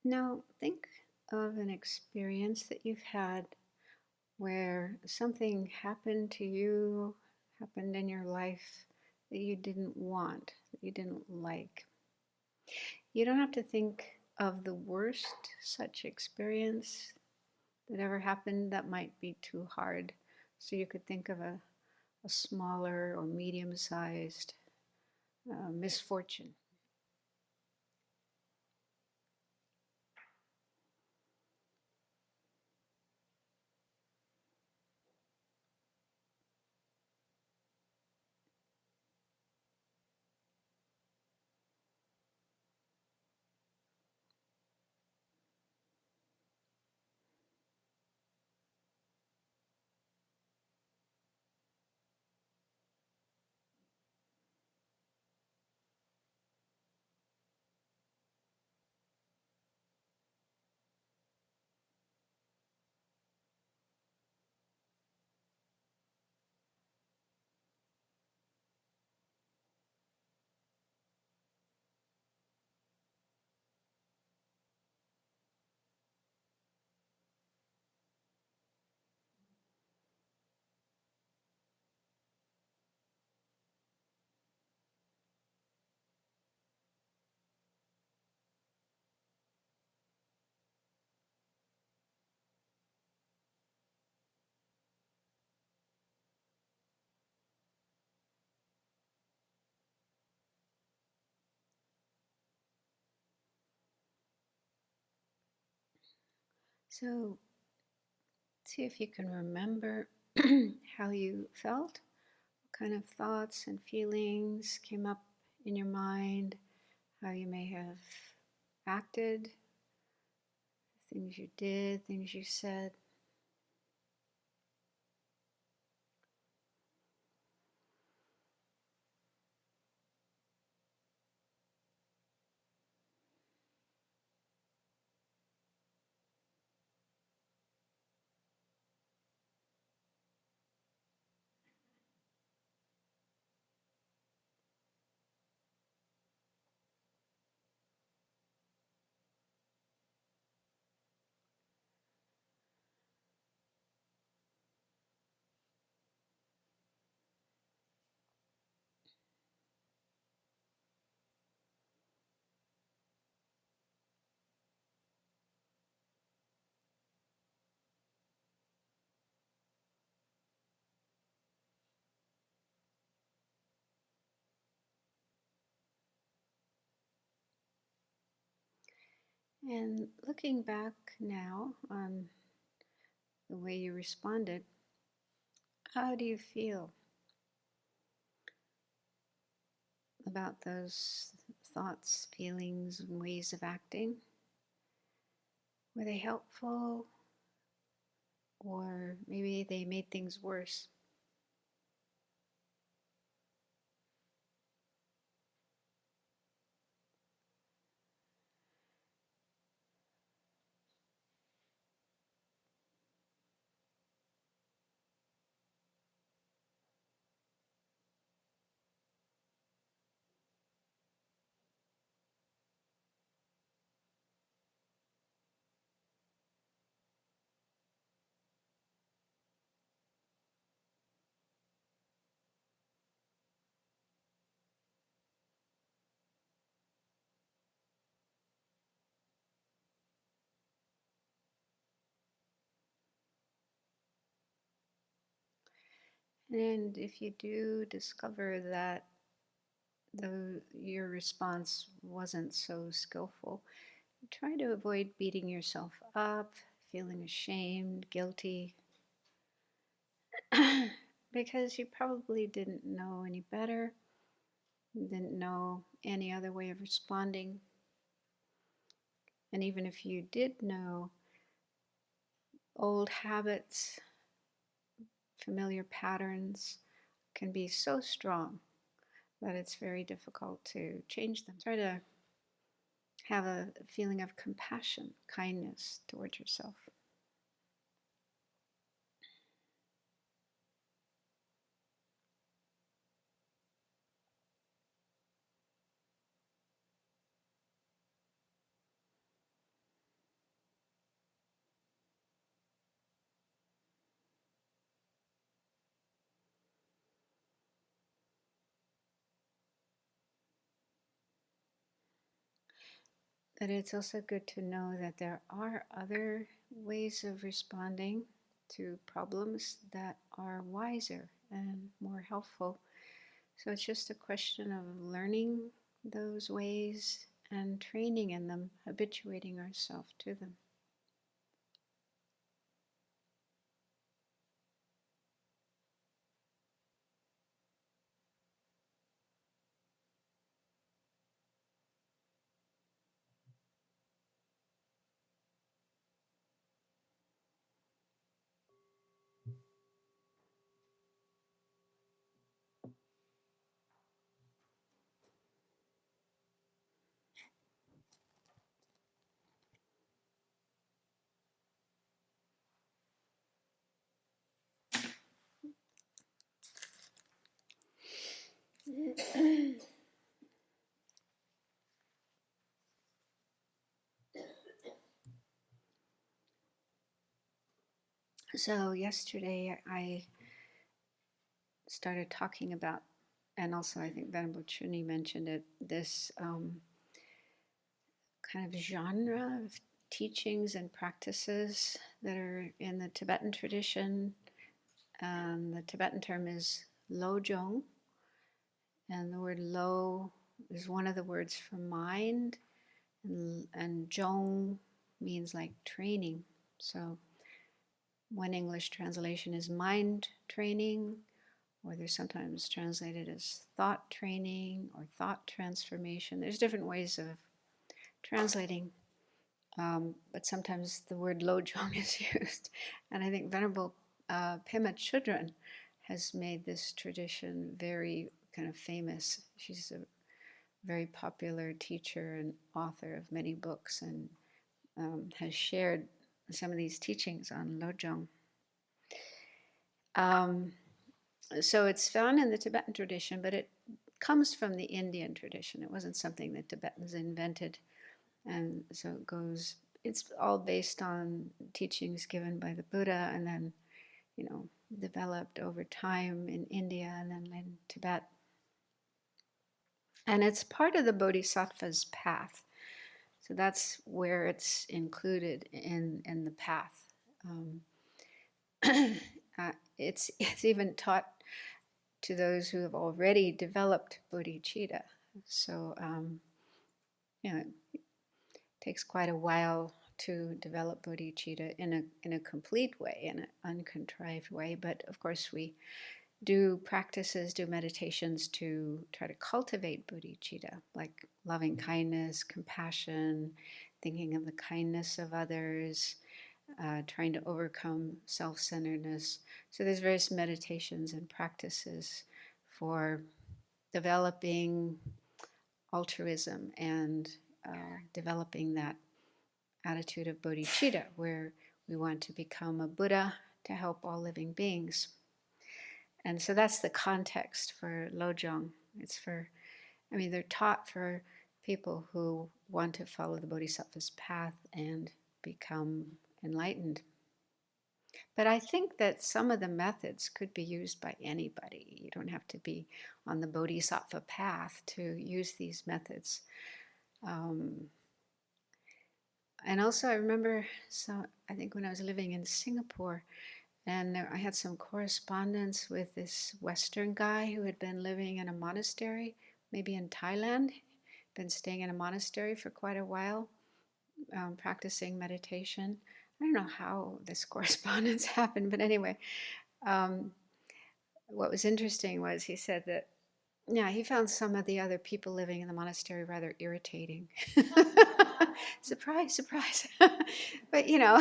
Now, think of an experience that you've had where something happened to you, happened in your life that you didn't want, that you didn't like. You don't have to think of the worst such experience that ever happened. That might be too hard. So you could think of a smaller or medium sized misfortune. So see if you can remember how you felt, what kind of thoughts and feelings came up in your mind, how you may have acted, things you did, things you said. And looking back now on the way you responded, how do you feel about those thoughts, feelings, and ways of acting? Were they helpful, or maybe they made things worse? And if you do discover that your response wasn't so skillful, try to avoid beating yourself up, feeling ashamed, guilty, because you probably didn't know any better, didn't know any other way of responding. And even if you did know, old habits, familiar patterns can be so strong that it's very difficult to change them. Try to have a feeling of compassion, kindness towards yourself. But it's also good to know that there are other ways of responding to problems that are wiser and more helpful. So it's just a question of learning those ways and training in them, habituating ourselves to them. So yesterday I started talking about, and also I think Venerable Chuni mentioned it, this kind of genre of teachings and practices that are in the Tibetan tradition. The Tibetan term is lojong, and the word lo is one of the words for mind, and jong means like training. So one English translation is mind training, or they're sometimes translated as thought training or thought transformation. There's different ways of translating, but sometimes the word lojong is used. And I think Venerable Pema Chudran has made this tradition very kind of famous. She's a very popular teacher and author of many books, and has shared some of these teachings on lojong. So it's found in the Tibetan tradition, but it comes from the Indian tradition. It wasn't something that Tibetans invented. And so it's all based on teachings given by the Buddha and then, developed over time in India and then in Tibet. And it's part of the Bodhisattva's path. So that's where it's included in the path. It's even taught to those who have already developed bodhicitta. So, it takes quite a while to develop bodhicitta in a complete way, in an uncontrived way. But of course, we do practices, do meditations to try to cultivate bodhicitta, like loving kindness, compassion, thinking of the kindness of others, trying to overcome self-centeredness. So there's various meditations and practices for developing altruism and developing that attitude of bodhicitta, where we want to become a Buddha to help all living beings. And so that's the context for lojong. They're taught for people who want to follow the Bodhisattva's path and become enlightened. But I think that some of the methods could be used by anybody. You don't have to be on the Bodhisattva path to use these methods. And also I remember, I think when I was living in Singapore, and I had some correspondence with this Western guy who had been living in a monastery, maybe in Thailand, been staying in a monastery for quite a while, practicing meditation. I don't know how this correspondence happened, but anyway, what was interesting was he said that, yeah, he found some of the other people living in the monastery rather irritating. Surprise, surprise. But you're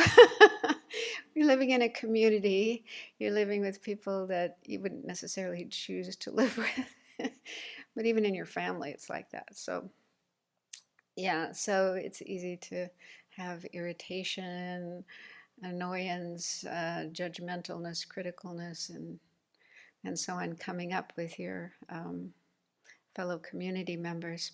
living in a community, you're living with people that you wouldn't necessarily choose to live with. But even in your family, it's like that. So, yeah, so it's easy to have irritation, annoyance, judgmentalness, criticalness, and so on coming up with your fellow community members.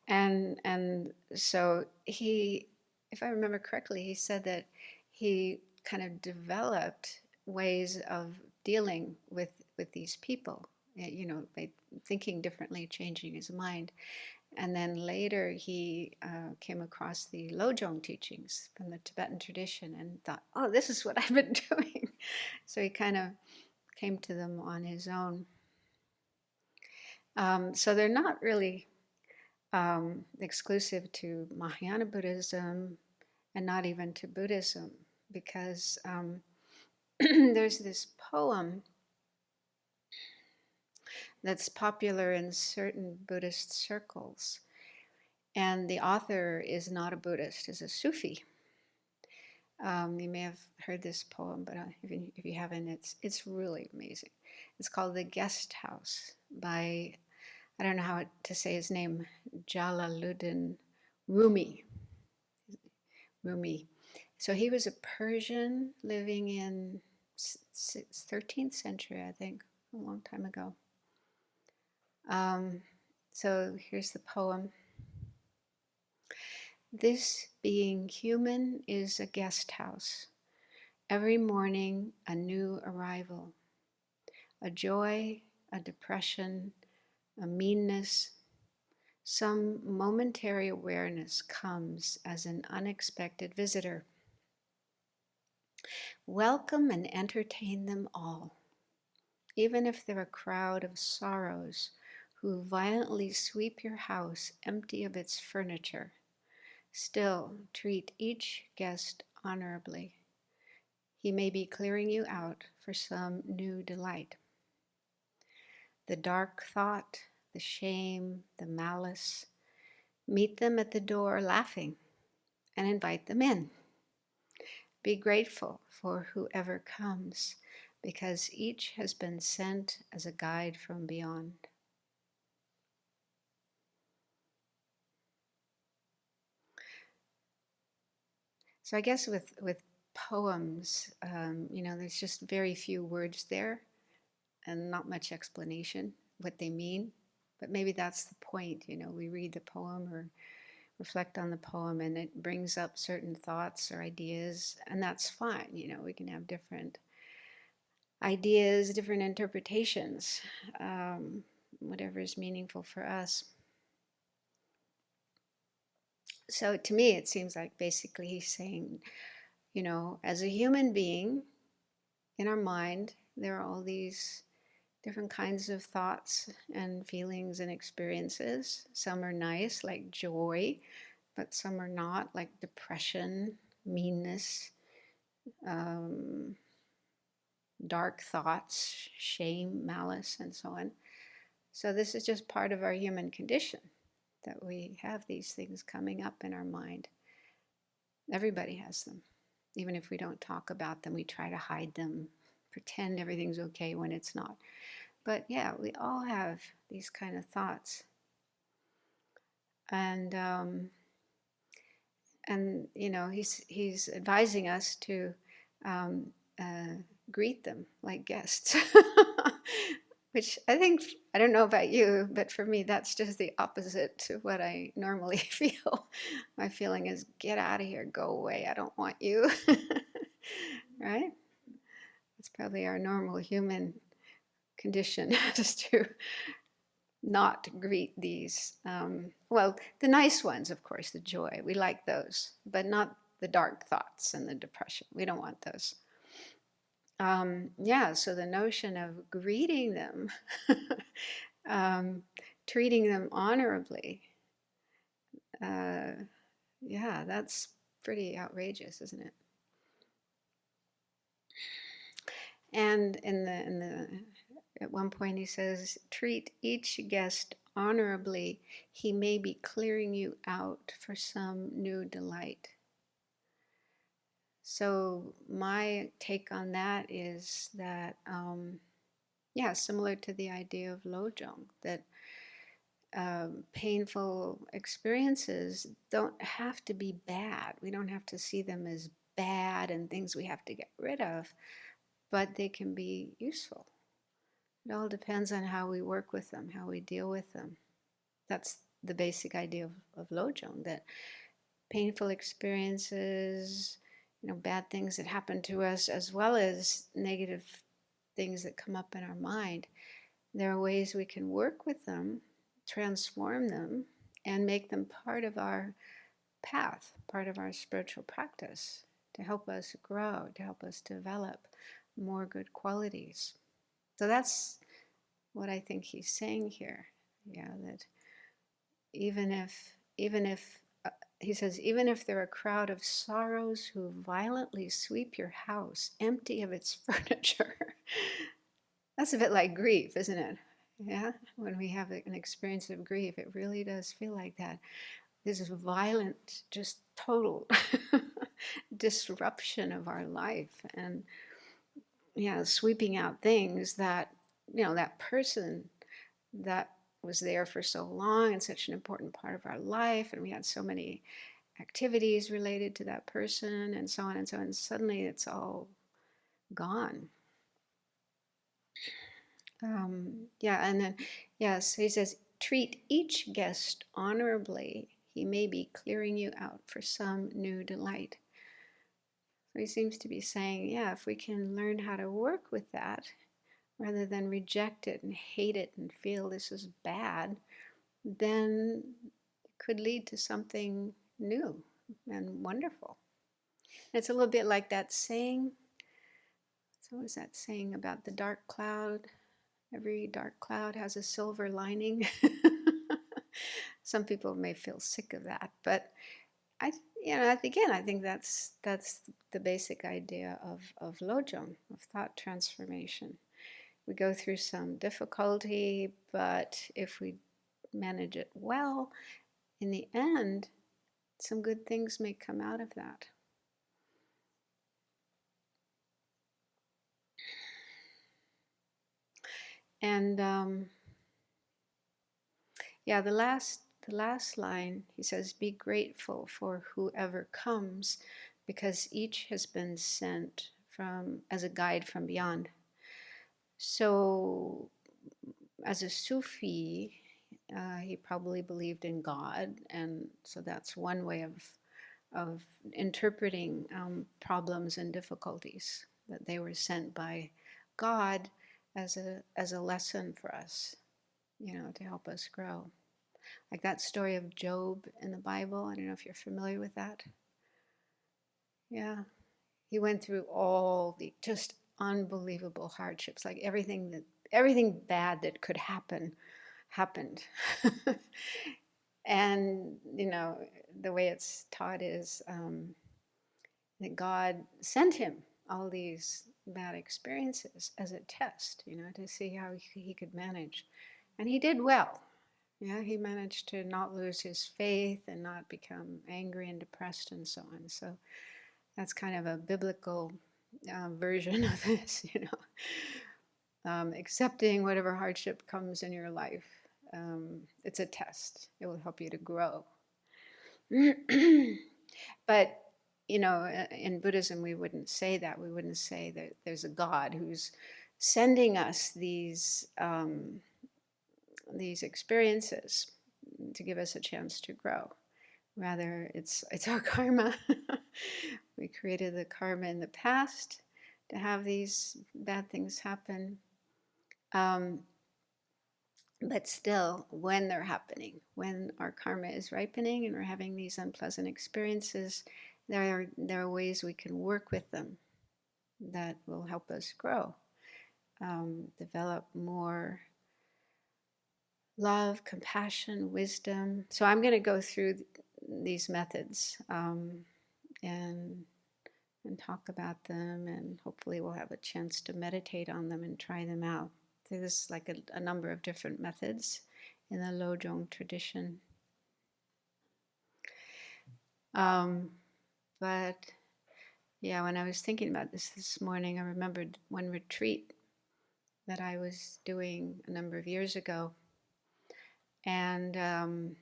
And so he, if I remember correctly, he said that he kind of developed ways of dealing with these people, by thinking differently, changing his mind. And then later he came across the Lojong teachings from the Tibetan tradition and thought, oh, this is what I've been doing. So he kind of came to them on his own. So they're not really exclusive to Mahayana Buddhism and not even to Buddhism, because there's this poem that's popular in certain Buddhist circles. And the author is not a Buddhist, is a Sufi. You may have heard this poem, but if you haven't, it's really amazing. It's called The Guest House by, I don't know how to say his name, Jalaluddin Rumi. Rumi. So he was a Persian living in 13th century, I think, a long time ago. So here's the poem. This being human is a guest house. Every morning, a new arrival. A joy, a depression, a meanness. Some momentary awareness comes as an unexpected visitor. Welcome and entertain them all, even if they're a crowd of sorrows who violently sweep your house empty of its furniture. Still, treat each guest honorably. He may be clearing you out for some new delight. The dark thought, the shame, the malice, meet them at the door laughing and invite them in. Be grateful for whoever comes, because each has been sent as a guide from beyond. So I guess with poems, there's just very few words there and not much explanation what they mean. But maybe that's the point. We read the poem or reflect on the poem and it brings up certain thoughts or ideas, and that's fine. We can have different ideas, different interpretations, whatever is meaningful for us. So to me, it seems like basically he's saying, as a human being, in our mind, there are all these different kinds of thoughts and feelings and experiences. Some are nice, like joy, but some are not, like depression, meanness, dark thoughts, shame, malice, and so on. So this is just part of our human condition, that we have these things coming up in our mind. Everybody has them. Even if we don't talk about them, we try to hide them, pretend everything's okay when it's not. But yeah, we all have these kind of thoughts. And he's advising us to greet them like guests. Which I don't know about you, but for me, that's just the opposite to what I normally feel. My feeling is, get out of here, go away, I don't want you. Right? It's probably our normal human condition, is to not greet these. The nice ones, of course, the joy, we like those, but not the dark thoughts and the depression. We don't want those. So the notion of greeting them, treating them honorably, that's pretty outrageous, isn't it? And at one point he says, treat each guest honorably. He may be clearing you out for some new delight. So my take on that is that, similar to the idea of Lojong, that painful experiences don't have to be bad. We don't have to see them as bad and things we have to get rid of, but they can be useful. It all depends on how we work with them, how we deal with them. That's the basic idea of Lojong, that painful experiences, bad things that happen to us, as well as negative things that come up in our mind, there are ways we can work with them, transform them, and make them part of our path, part of our spiritual practice, to help us grow, to help us develop more good qualities. So that's what I think he's saying here. Yeah, that even if he says, even if there are a crowd of sorrows who violently sweep your house empty of its furniture. That's a bit like grief, isn't it? Yeah, when we have an experience of grief, it really does feel like that. This is violent, just total disruption of our life, and yeah, sweeping out things that, that person that was there for so long and such an important part of our life, and we had so many activities related to that person and so on and so on, and suddenly it's all gone. Yeah, and then, yes, he says, treat each guest honorably. He may be clearing you out for some new delight. So he seems to be saying, yeah, if we can learn how to work with that rather than reject it and hate it and feel this is bad, then it could lead to something new and wonderful. It's a little bit like that saying. So, what is that saying about the dark cloud? Every dark cloud has a silver lining. Some people may feel sick of that, but I think that's the basic idea of lojong, of thought transformation. We go through some difficulty, but if we manage it well, in the end, some good things may come out of that. And yeah, the last line, he says, be grateful for whoever comes, because each has been sent from as a guide from beyond. So, as a Sufi, he probably believed in God, and so that's one way of interpreting problems and difficulties, that they were sent by God as a lesson for us, to help us grow. Like that story of Job in the Bible. I don't know if you're familiar with that. Yeah, he went through all the just unbelievable hardships, like everything bad that could happen happened. And the way it's taught is that God sent him all these bad experiences as a test, to see how he could manage. And he did well. Yeah, he managed to not lose his faith and not become angry and depressed and so on. So that's kind of a biblical version of this, accepting whatever hardship comes in your life. It's a test. It will help you to grow. But in Buddhism, we wouldn't say that. We wouldn't say that there's a God who's sending us these experiences to give us a chance to grow. Rather, it's our karma. We created the karma in the past to have these bad things happen. But still, when they're happening, when our karma is ripening and we're having these unpleasant experiences, there are ways we can work with them that will help us grow, develop more love, compassion, wisdom. So I'm going to go through these methods and talk about them, and hopefully we'll have a chance to meditate on them and try them out. There's like a number of different methods in the Lojong tradition. But yeah, when I was thinking about this morning, I remembered one retreat that I was doing a number of years ago. And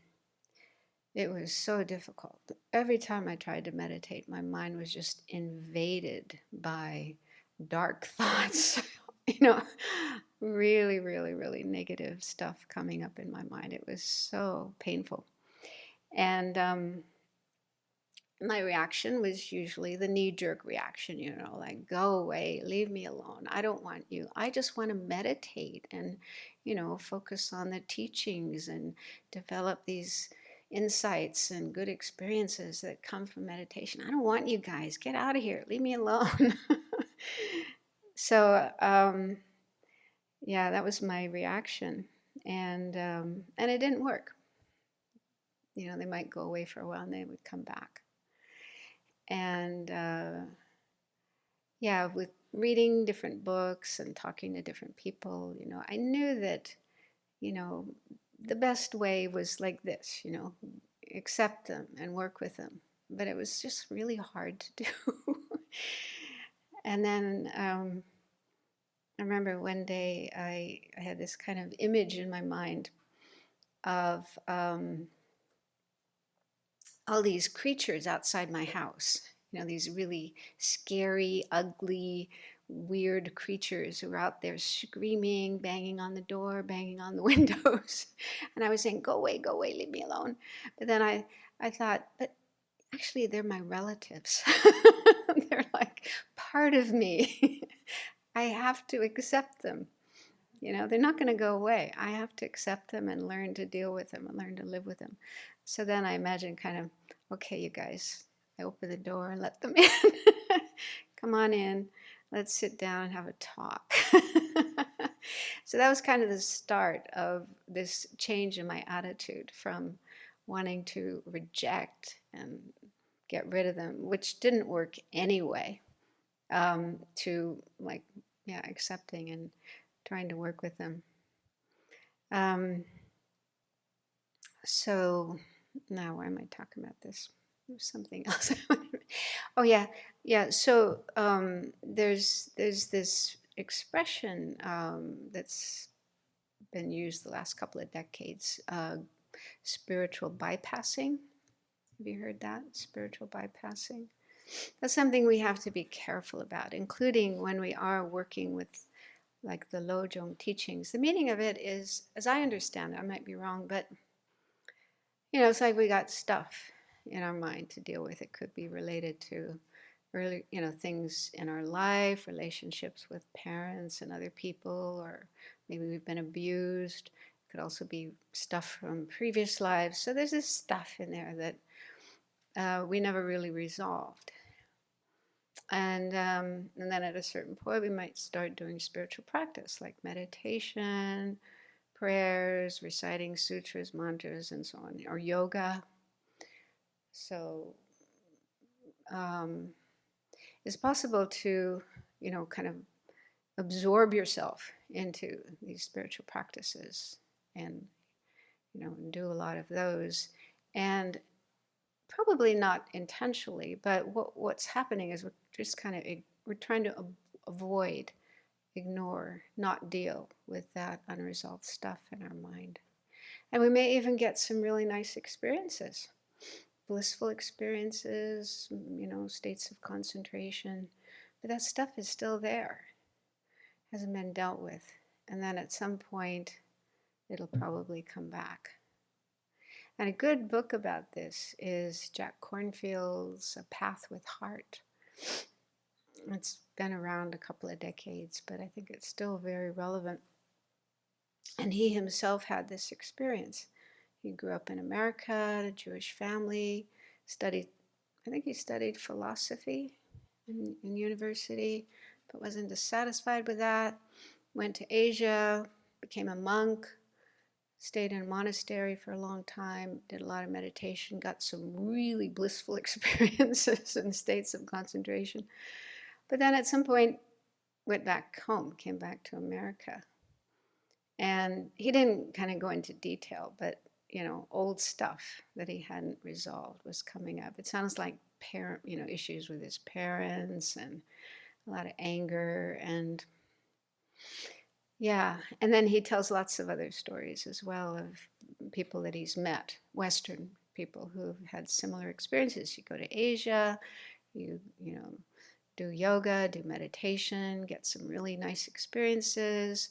it was so difficult. Every time I tried to meditate, my mind was just invaded by dark thoughts, really, really, really negative stuff coming up in my mind. It was so painful. And my reaction was usually the knee-jerk reaction, like, go away, leave me alone. I don't want you. I just want to meditate and, focus on the teachings and develop these insights and good experiences that come from meditation. I don't want you guys. Get out of here. Leave me alone. So, yeah, that was my reaction. And it didn't work. You know, they might go away for a while and they would come back. And yeah, with reading different books and talking to different people, you know, I knew that, you know, the best way was like this, you know, accept them and work with them. But it was just really hard to do. And then I remember one day I had this kind of image in my mind of all these creatures outside my house, you know, these really scary, ugly, weird creatures who are out there screaming, banging on the door, banging on the windows. And I was saying, go away, leave me alone. But then I thought, but actually, they're my relatives. They're like part of me. I have to accept them. You know, they're not going to go away. I have to accept them and learn to deal with them and learn to live with them. So then I imagine kind of, okay, you guys, I open the door and let them in. Come on in. Let's sit down and have a talk. So that was kind of the start of this change in my attitude from wanting to reject and get rid of them, which didn't work anyway, to like, yeah, accepting and trying to work with them. So now why am I talking about this? There's something else. Oh yeah. So there's this expression that's been used the last couple of decades, spiritual bypassing. Have you heard that? Spiritual bypassing. That's something we have to be careful about, including when we are working with like the Lojong teachings. The meaning of it is, as I understand it, I might be wrong, but you know, it's like we got stuff in our mind to deal with. It could be related to early, you know, things in our life, relationships with parents and other people, or maybe we've been abused. It could also be stuff from previous lives. So there's this stuff in there that we never really resolved. And then at a certain point, we might start doing spiritual practice like meditation, prayers, reciting sutras, mantras, and so on, or yoga. So it's possible to, you know, kind of absorb yourself into these spiritual practices and, you know, do a lot of those. And probably not intentionally, but what's happening is we're just kind of, we're trying to avoid, ignore, not deal with that unresolved stuff in our mind. And we may even get some really nice experiences, blissful experiences, you know, states of concentration. But that stuff is still there, hasn't been dealt with. And then at some point, it'll probably come back. And a good book about this is Jack Kornfield's A Path with Heart. It's been around a couple of decades, but I think it's still very relevant. And he himself had this experience. He grew up in America, a Jewish family, studied, I think he studied philosophy in university, but wasn't dissatisfied with that. Went to Asia, became a monk, stayed in a monastery for a long time, did a lot of meditation, got some really blissful experiences in states of concentration. But then at some point went back home, came back to America. And he didn't kind of go into detail, but you know, old stuff that he hadn't resolved was coming up. It sounds like parent, you know, issues with his parents and a lot of anger and yeah. And then he tells lots of other stories as well of people that he's met, Western people who've had similar experiences. You go to Asia, you know, do yoga, do meditation, get some really nice experiences.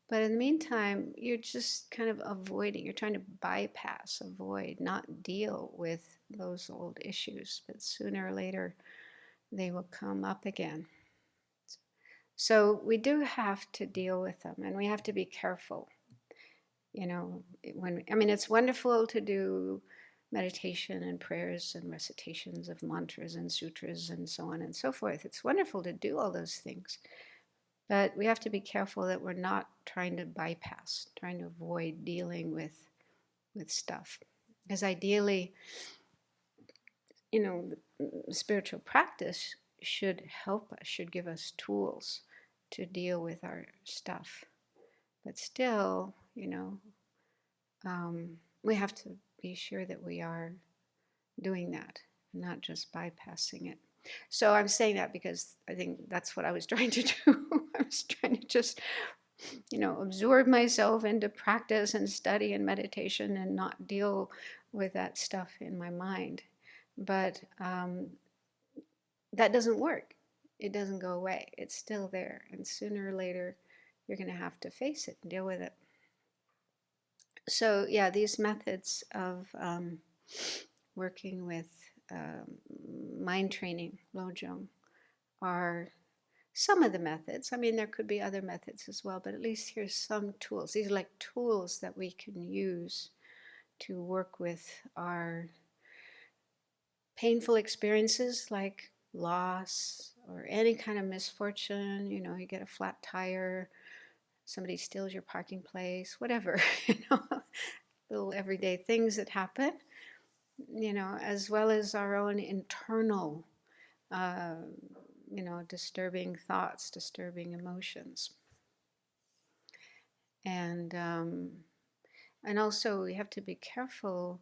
But in the meantime, you're just kind of avoiding, you're trying to bypass, avoid, not deal with those old issues. But sooner or later, they will come up again. So we do have to deal with them, and we have to be careful. You know, when I mean, it's wonderful to do meditation and prayers and recitations of mantras and sutras and so on and so forth. It's wonderful to do all those things. But we have to be careful that we're not trying to bypass, trying to avoid dealing with stuff. Because ideally, spiritual practice should help us, should give us tools to deal with our stuff. But still, we have to be sure that we are doing that, not just bypassing it. So I'm saying that because I think that's what I was trying to do. I was trying to just, absorb myself into practice and study and meditation and not deal with that stuff in my mind. But that doesn't work. It doesn't go away. It's still there. And sooner or later, you're going to have to face it and deal with it. So, yeah, these methods of working with mind training, lojong, are some of the methods. I mean, there could be other methods as well, but at least here's some tools. These are like tools that we can use to work with our painful experiences like loss or any kind of misfortune. You get a flat tire, somebody steals your parking place, whatever, little everyday things that happen, as well as our own internal, disturbing thoughts, disturbing emotions. And also we have to be careful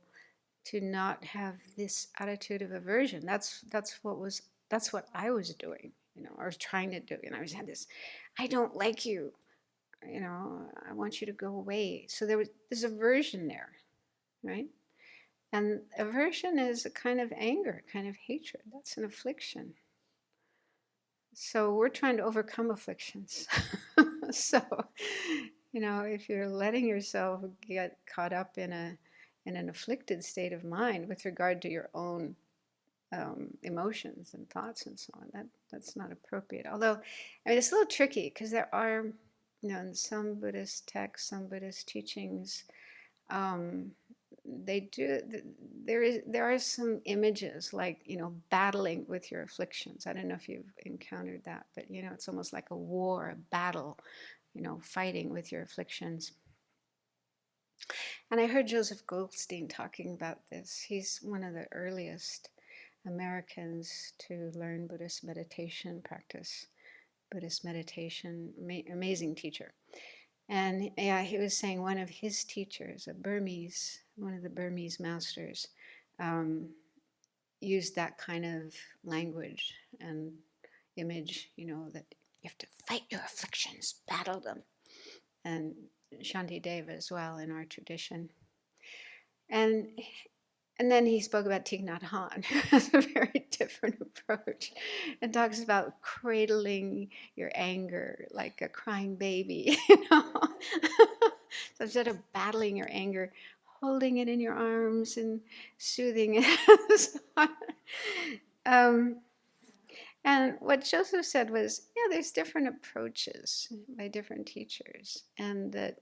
to not have this attitude of aversion. That's what I was doing, I was trying to do. I was had this, I don't like you, I want you to go away. So there's aversion there, right? And aversion is a kind of anger, a kind of hatred. That's an affliction. So we're trying to overcome afflictions. So, if you're letting yourself get caught up in an afflicted state of mind with regard to your own emotions and thoughts and so on, that's not appropriate. Although, it's a little tricky because there are, in some Buddhist texts, some Buddhist teachings, there are some images like battling with your afflictions. I don't know if you've encountered that, but it's almost like a war, a battle, fighting with your afflictions. And I heard Joseph Goldstein talking about this. He's one of the earliest Americans to learn Buddhist meditation practice. Buddhist meditation, amazing teacher. And yeah, he was saying one of his teachers, one of the Burmese masters, used that kind of language and image, that you have to fight your afflictions, battle them. And Shantideva as well in our tradition. And then he spoke about Thich Nhat Hanh, who has a very different approach, and talks about cradling your anger like a crying baby, So instead of battling your anger, holding it in your arms and soothing it. And what Joseph said was, there's different approaches by different teachers, and that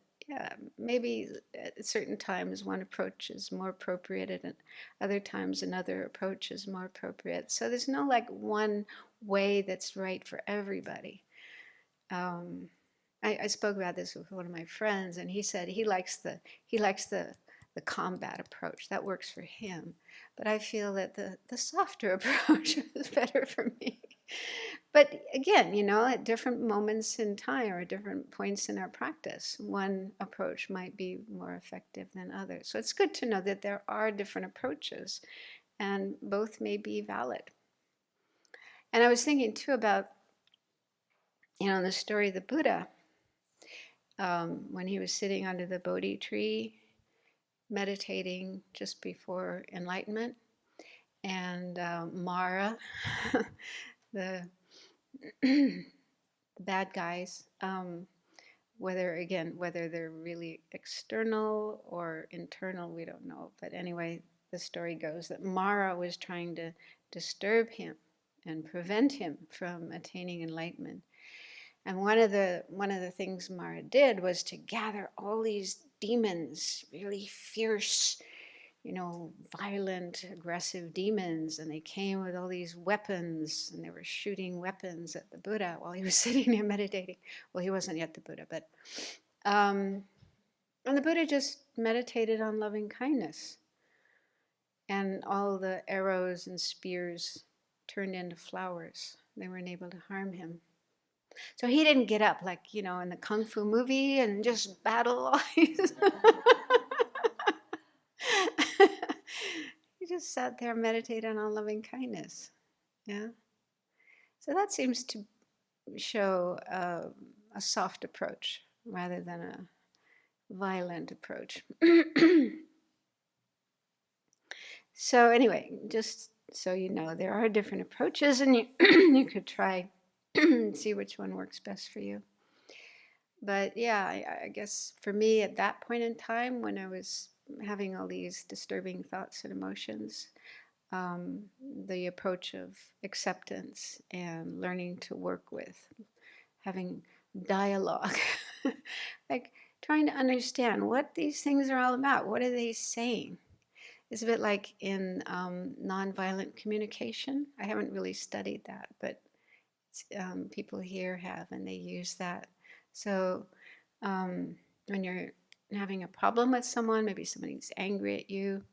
maybe at certain times one approach is more appropriate, and at other times another approach is more appropriate. So there's no like one way that's right for everybody. I spoke about this with one of my friends, and he said he likes the combat approach. That works for him. But I feel that the softer approach is better for me. But again, at different moments in time or different points in our practice, one approach might be more effective than others. So it's good to know that there are different approaches, and both may be valid. And I was thinking too about, the story of the Buddha, when he was sitting under the Bodhi tree, meditating just before enlightenment, and Mara, the bad guys, whether they're really external or internal, we don't know. But anyway, the story goes that Mara was trying to disturb him and prevent him from attaining enlightenment. And one of the things Mara did was to gather all these demons, really fierce, violent, aggressive demons, and they came with all these weapons, and they were shooting weapons at the Buddha while he was sitting there meditating. Well, he wasn't yet the Buddha, but and the Buddha just meditated on loving kindness, and all the arrows and spears turned into flowers. They weren't able to harm him. So he didn't get up like, in the Kung Fu movie and just battle all these. He just sat there meditating on loving kindness. Yeah. So that seems to show a soft approach rather than a violent approach. So anyway, just so you know, there are different approaches, and you could try and see which one works best for you. But yeah, I guess for me at that point in time, when I was having all these disturbing thoughts and emotions, the approach of acceptance and learning to work with, having dialogue, like trying to understand what these things are all about. What are they saying? It's a bit like in nonviolent communication. I haven't really studied that, but people here have, and they use that. So when you're having a problem with someone, maybe somebody's angry at you,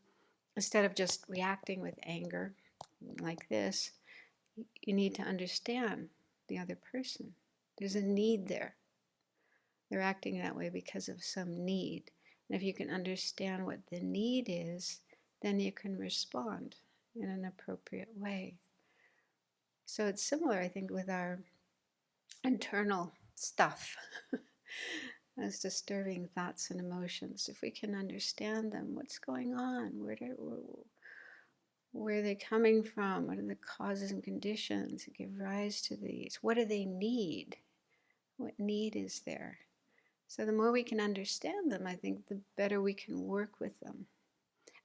instead of just reacting with anger like this, you need to understand the other person. There's a need there. They're acting that way because of some need. And if you can understand what the need is, then you can respond in an appropriate way. So it's similar, I think, with our internal stuff, those disturbing thoughts and emotions. If we can understand them, what's going on? Where are they coming from? What are the causes and conditions that give rise to these? What do they need? What need is there? So the more we can understand them, I think the better we can work with them.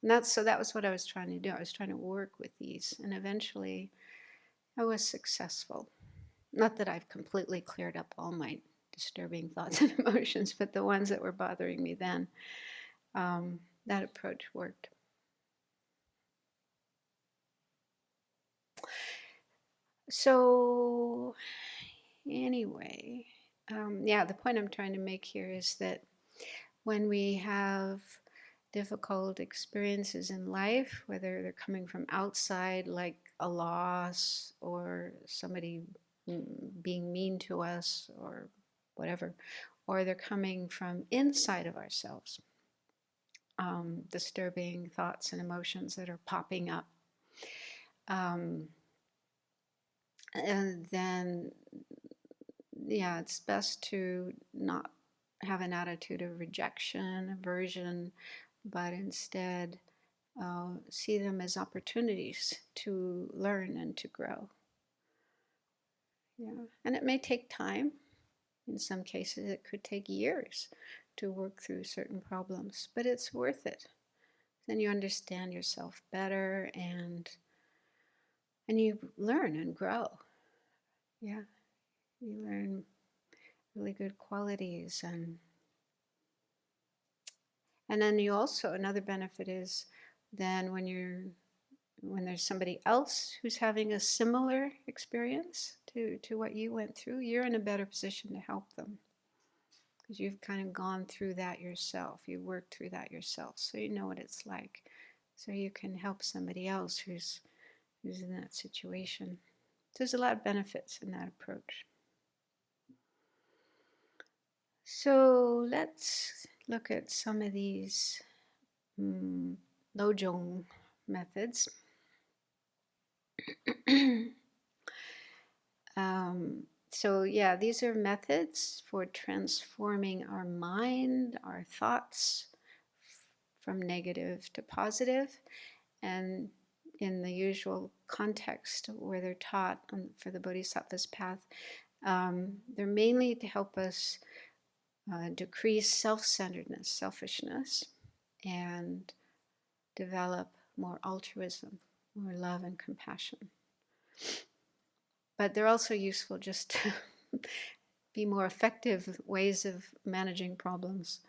And that was what I was trying to do. I was trying to work with these, and eventually I was successful. Not that I've completely cleared up all my disturbing thoughts and emotions, but the ones that were bothering me then, that approach worked. So anyway, the point I'm trying to make here is that when we have difficult experiences in life, whether they're coming from outside, like a loss or somebody being mean to us or whatever, or they're coming from inside of ourselves, disturbing thoughts and emotions that are popping up, and then it's best to not have an attitude of rejection, aversion, but instead see them as opportunities to learn and to grow. Yeah, and it may take time. In some cases, it could take years to work through certain problems, but it's worth it. Then you understand yourself better, and you learn and grow. Yeah, you learn really good qualities, and then you also, another benefit is then when there's somebody else who's having a similar experience to what you went through, you're in a better position to help them because you've kind of gone through that yourself. You worked through that yourself, so you know what it's like. So you can help somebody else who's in that situation. There's a lot of benefits in that approach. So let's look at some of these Lojong methods. These are methods for transforming our mind, our thoughts from negative to positive, and in the usual context where they're taught for the Bodhisattva's path, they're mainly to help us decrease self-centeredness, selfishness, and develop more altruism, more love and compassion. But they're also useful just to be more effective ways of managing problems.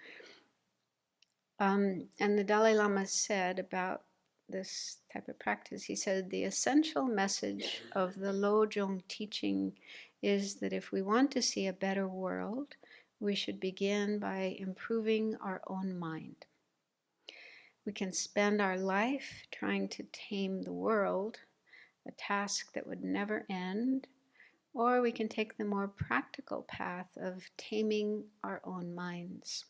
And the Dalai Lama said about this type of practice, he said, the essential message of the Lojong teaching is that if we want to see a better world, we should begin by improving our own mind. We can spend our life trying to tame the world, a task that would never end, or we can take the more practical path of taming our own minds.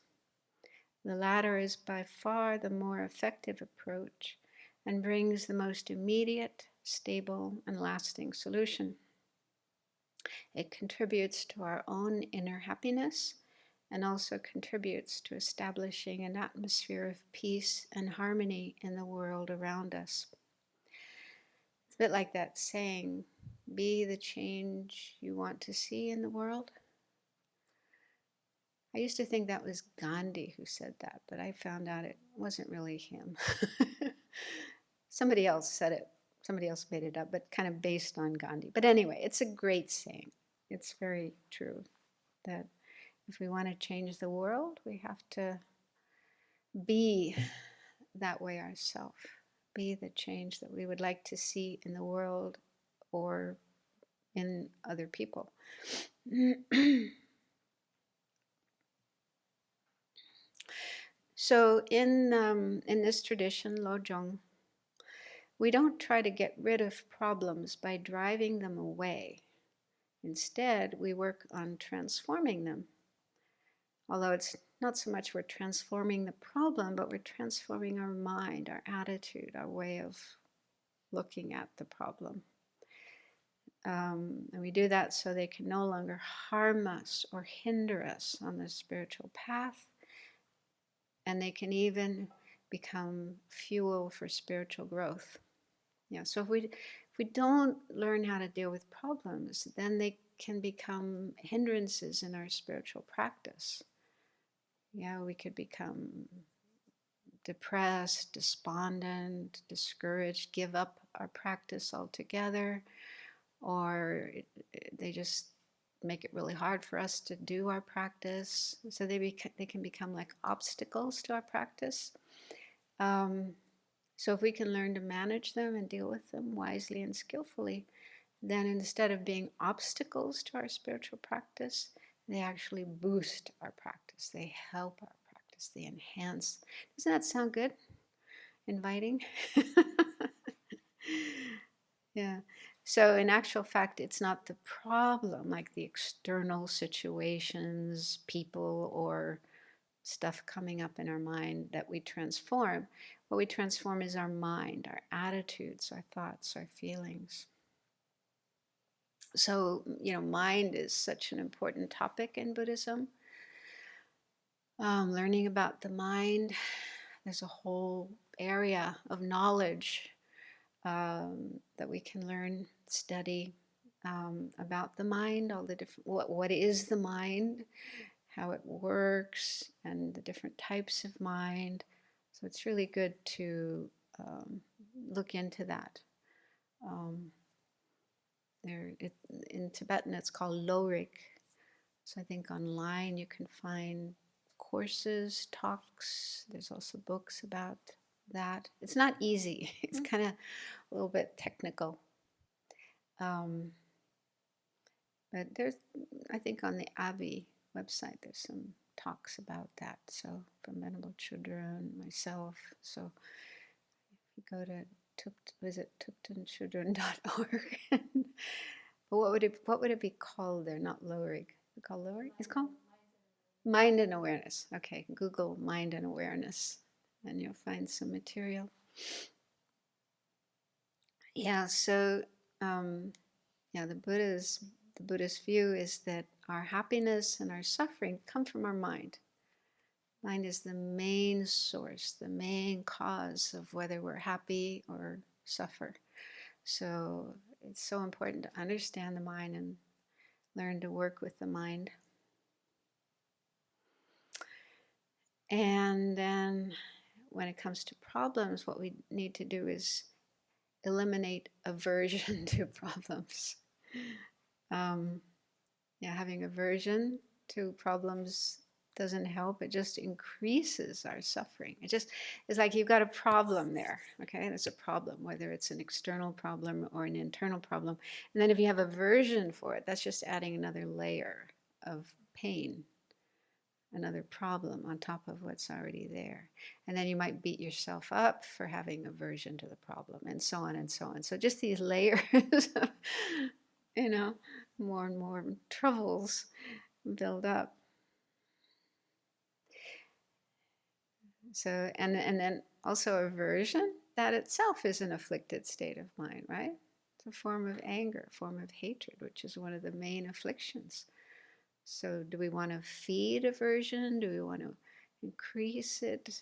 The latter is by far the more effective approach and brings the most immediate, stable, and lasting solution. It contributes to our own inner happiness and also contributes to establishing an atmosphere of peace and harmony in the world around us. It's a bit like that saying, be the change you want to see in the world. I used to think that was Gandhi who said that, but I found out it wasn't really him. Somebody else said it. Somebody else made it up, but kind of based on Gandhi. But anyway, it's a great saying. It's very true that if we want to change the world, we have to be that way ourselves. Be the change that we would like to see in the world or in other people. So in this tradition, Lojong, we don't try to get rid of problems by driving them away. Instead, we work on transforming them. Although it's not so much we're transforming the problem, but we're transforming our mind, our attitude, our way of looking at the problem. And we do that so they can no longer harm us or hinder us on the spiritual path. And they can even become fuel for spiritual growth. Yeah, so if we don't learn how to deal with problems, then they can become hindrances in our spiritual practice. Yeah, we could become depressed, despondent, discouraged, give up our practice altogether, or they just make it really hard for us to do our practice. So they can become like obstacles to our practice. So if we can learn to manage them and deal with them wisely and skillfully, then instead of being obstacles to our spiritual practice, they actually boost our practice. They help our practice. They enhance. Doesn't that sound good? Inviting? Yeah. So in actual fact, it's not the problem, like the external situations, people, or stuff coming up in our mind that we transform. What we transform is our mind, our attitudes, our thoughts, our feelings. So, mind is such an important topic in Buddhism. Learning about the mind, there's a whole area of knowledge that we can learn, study about the mind, all the different, what is the mind, how it works, and the different types of mind. So it's really good to look into that. In Tibetan, it's called lorik. So I think online you can find courses, talks. There's also books about that. It's not easy. It's kind of a little bit technical. But there's, I think on the Abbey website, there's some talks about that. So from Venerable Chudran, myself. So if you go to visit tuptenchudran.org. But what would it be called there? Not Lorig. Is it called Lorig? It's called Mind and Awareness. Okay, Google Mind and Awareness, and you'll find some material. Yeah. So the Buddhist view is that our happiness and our suffering come from our mind. Mind is the main source, the main cause of whether we're happy or suffer. So it's so important to understand the mind and learn to work with the mind. And then when it comes to problems, what we need to do is eliminate aversion to problems. Having aversion to problems doesn't help. It just increases our suffering. It just is like you've got a problem there. Okay, there's a problem, whether it's an external problem or an internal problem. And then if you have aversion for it, that's just adding another layer of pain, another problem on top of what's already there. And then you might beat yourself up for having aversion to the problem, and so on and so on. So just these layers of, more and more troubles build up. So, and then also aversion, that itself is an afflicted state of mind, right? It's a form of anger, a form of hatred, which is one of the main afflictions. So do we want to feed aversion? Do we want to increase it,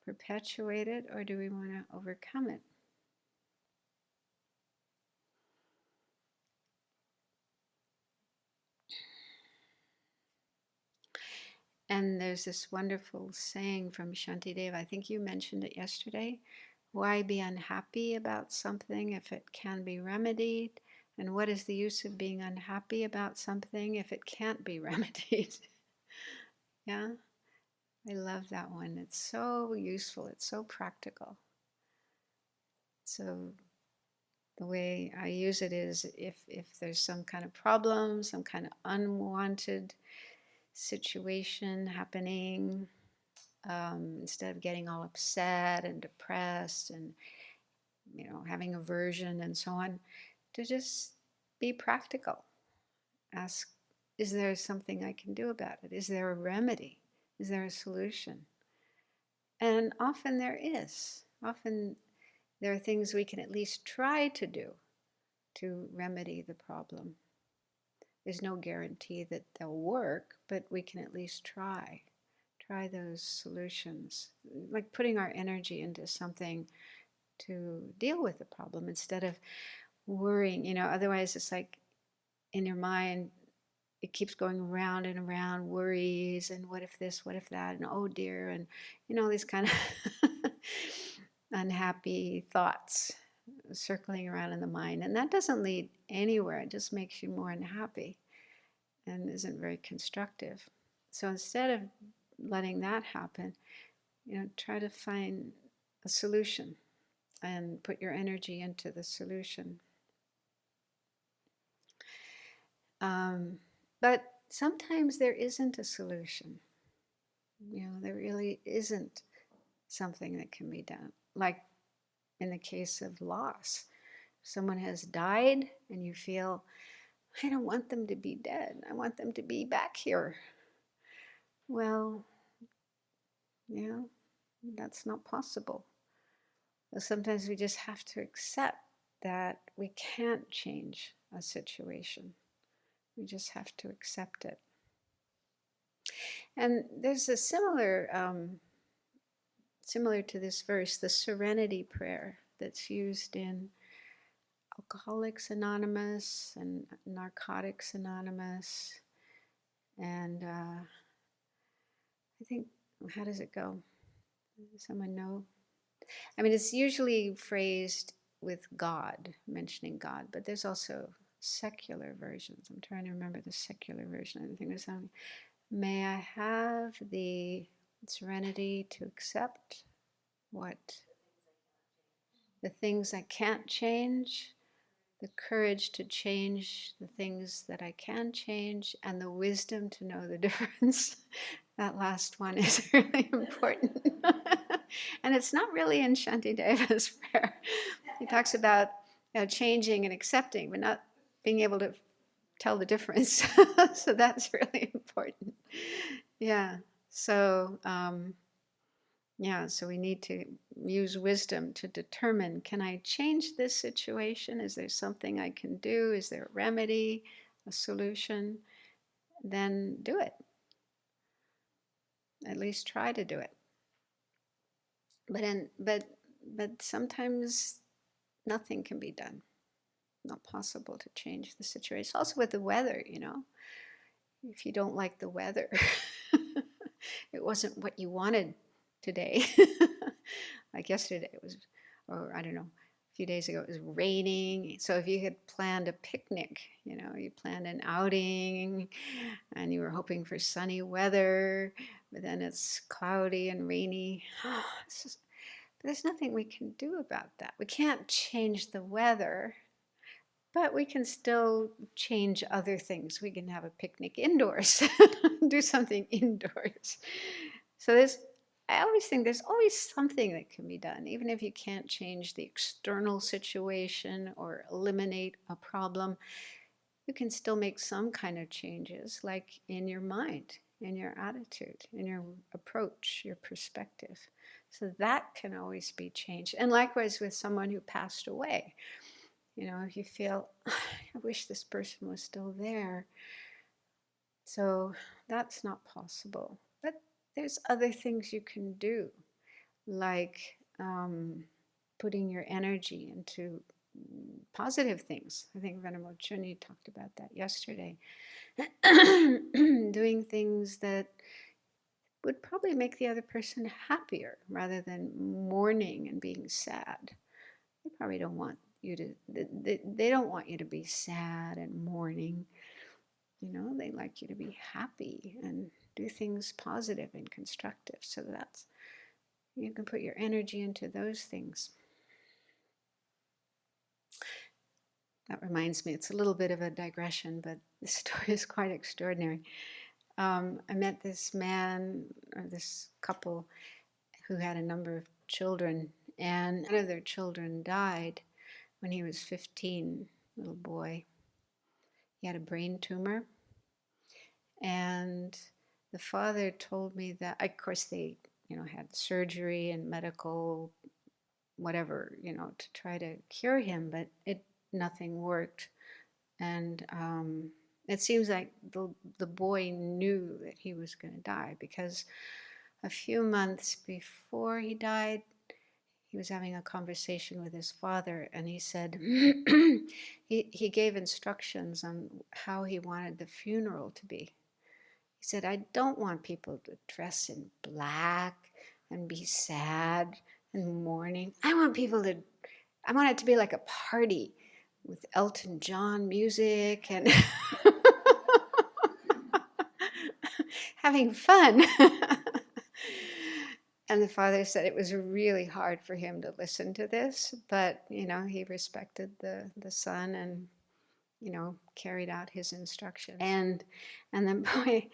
perpetuate it, or do we want to overcome it? And there's this wonderful saying from Shantideva, I think you mentioned it yesterday. Why be unhappy about something if it can be remedied? And what is the use of being unhappy about something if it can't be remedied? Yeah, I love that one. It's so useful. It's so practical. So the way I use it is if there's some kind of problem, some kind of unwanted situation happening, instead of getting all upset and depressed and having aversion and so on, to just be practical. Ask, is there something I can do about it? Is there a remedy? Is there a solution? And often there is. Often there are things we can at least try to do to remedy the problem. There's no guarantee that they'll work, but we can at least try those solutions, like putting our energy into something to deal with the problem instead of worrying. Otherwise it's like in your mind it keeps going around and around, worries and what if this, what if that, and oh dear, and these kind of unhappy thoughts circling around in the mind, and that doesn't lead anywhere. It just makes you more unhappy and isn't very constructive. So instead of letting that happen, try to find a solution and put your energy into the solution. But sometimes there isn't a solution. There really isn't something that can be done. Like in the case of loss, someone has died and you feel, I don't want them to be dead. I want them to be back here. Well, that's not possible. Sometimes we just have to accept that we can't change a situation. We just have to accept it. And there's a similar to this verse, the serenity prayer that's used in Alcoholics Anonymous and Narcotics Anonymous. And I think, how does it go? Does someone know? I mean, it's usually phrased with God, mentioning God, but there's also secular versions. I'm trying to remember the secular version. I think there's something. May I have the serenity to accept what? The things I can't change, the courage to change the things that I can change, and the wisdom to know the difference. That last one is really important. And it's not really in Shantideva's prayer. He talks about changing and accepting, but not being able to tell the difference. So that's really important. Yeah. So, so we need to use wisdom to determine, can I change this situation? Is there something I can do? Is there a remedy, a solution? Then do it. At least try to do it. But sometimes nothing can be done. Not possible to change the situation. Also with the weather, if you don't like the weather, it wasn't what you wanted today. Like yesterday it was, or I don't know, a few days ago it was raining. So if you had planned a picnic, you planned an outing and you were hoping for sunny weather, but then it's cloudy and rainy. But there's nothing we can do about that. We can't change the weather, but we can still change other things. We can have a picnic indoors, do something indoors. So I always think there's always something that can be done, even if you can't change the external situation or eliminate a problem. You can still make some kind of changes, like in your mind, in your attitude, in your approach, your perspective. So that can always be changed. And likewise with someone who passed away. If you feel, I wish this person was still there. So that's not possible. But there's other things you can do, like putting your energy into positive things. I think Venerable Chuni talked about that yesterday. Doing things that would probably make the other person happier rather than mourning and being sad. They probably don't want you to, they don't want you to be sad and mourning. They like you to be happy and do things positive and constructive. So you can put your energy into those things. That reminds me, it's a little bit of a digression, but the story is quite extraordinary. I met this man, or this couple, who had a number of children, and one of their children died when he was 15, little boy. He had a brain tumor, and the father told me that, of course, they, had surgery and medical whatever, to try to cure him, but nothing worked. And it seems like the boy knew that he was going to die, because a few months before he died, he was having a conversation with his father, and he said, he gave instructions on how he wanted the funeral to be. He said, I don't want people to dress in black and be sad and mourning. I want it to be like a party with Elton John music and having fun. And the father said it was really hard for him to listen to this, but, he respected the son and, carried out his instructions. And the boy,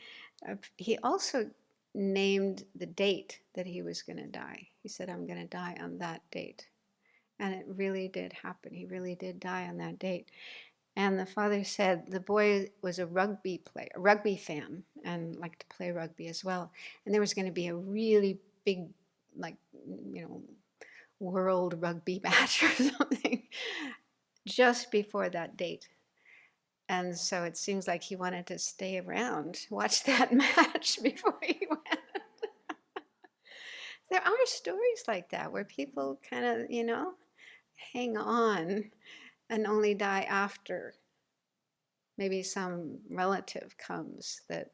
he also named the date that he was going to die. He said, I'm going to die on that date. And it really did happen. He really did die on that date. And the father said the boy was a rugby fan, and liked to play rugby as well. And there was going to be a really big, world rugby match or something just before that date. And so it seems like he wanted to stay around, watch that match before he went. There are stories like that where people kind of, hang on and only die after maybe some relative comes that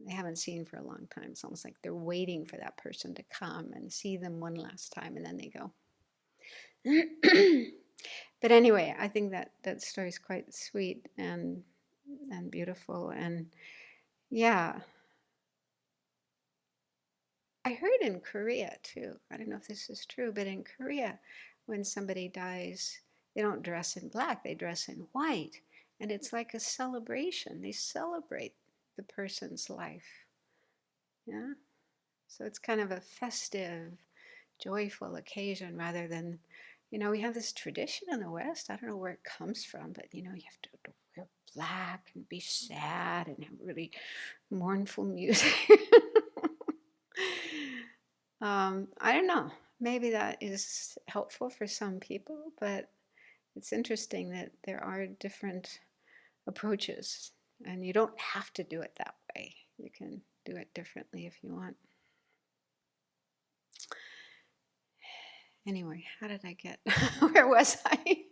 they haven't seen for a long time. It's almost like they're waiting for that person to come and see them one last time, and then they go. But anyway, I think that story is quite sweet and beautiful. And yeah, I heard in Korea too, I don't know if this is true, but in Korea, when somebody dies, they don't dress in black, they dress in white. And it's like a celebration. They celebrate the person's life. Yeah? So it's kind of a festive, joyful occasion rather than, we have this tradition in the West. I don't know where it comes from, but, you have to wear black and be sad and have really mournful music. I don't know. Maybe that is helpful for some people, but it's interesting that there are different approaches, and you don't have to do it that way. You can do it differently if you want. Anyway, how did I get? Where was I?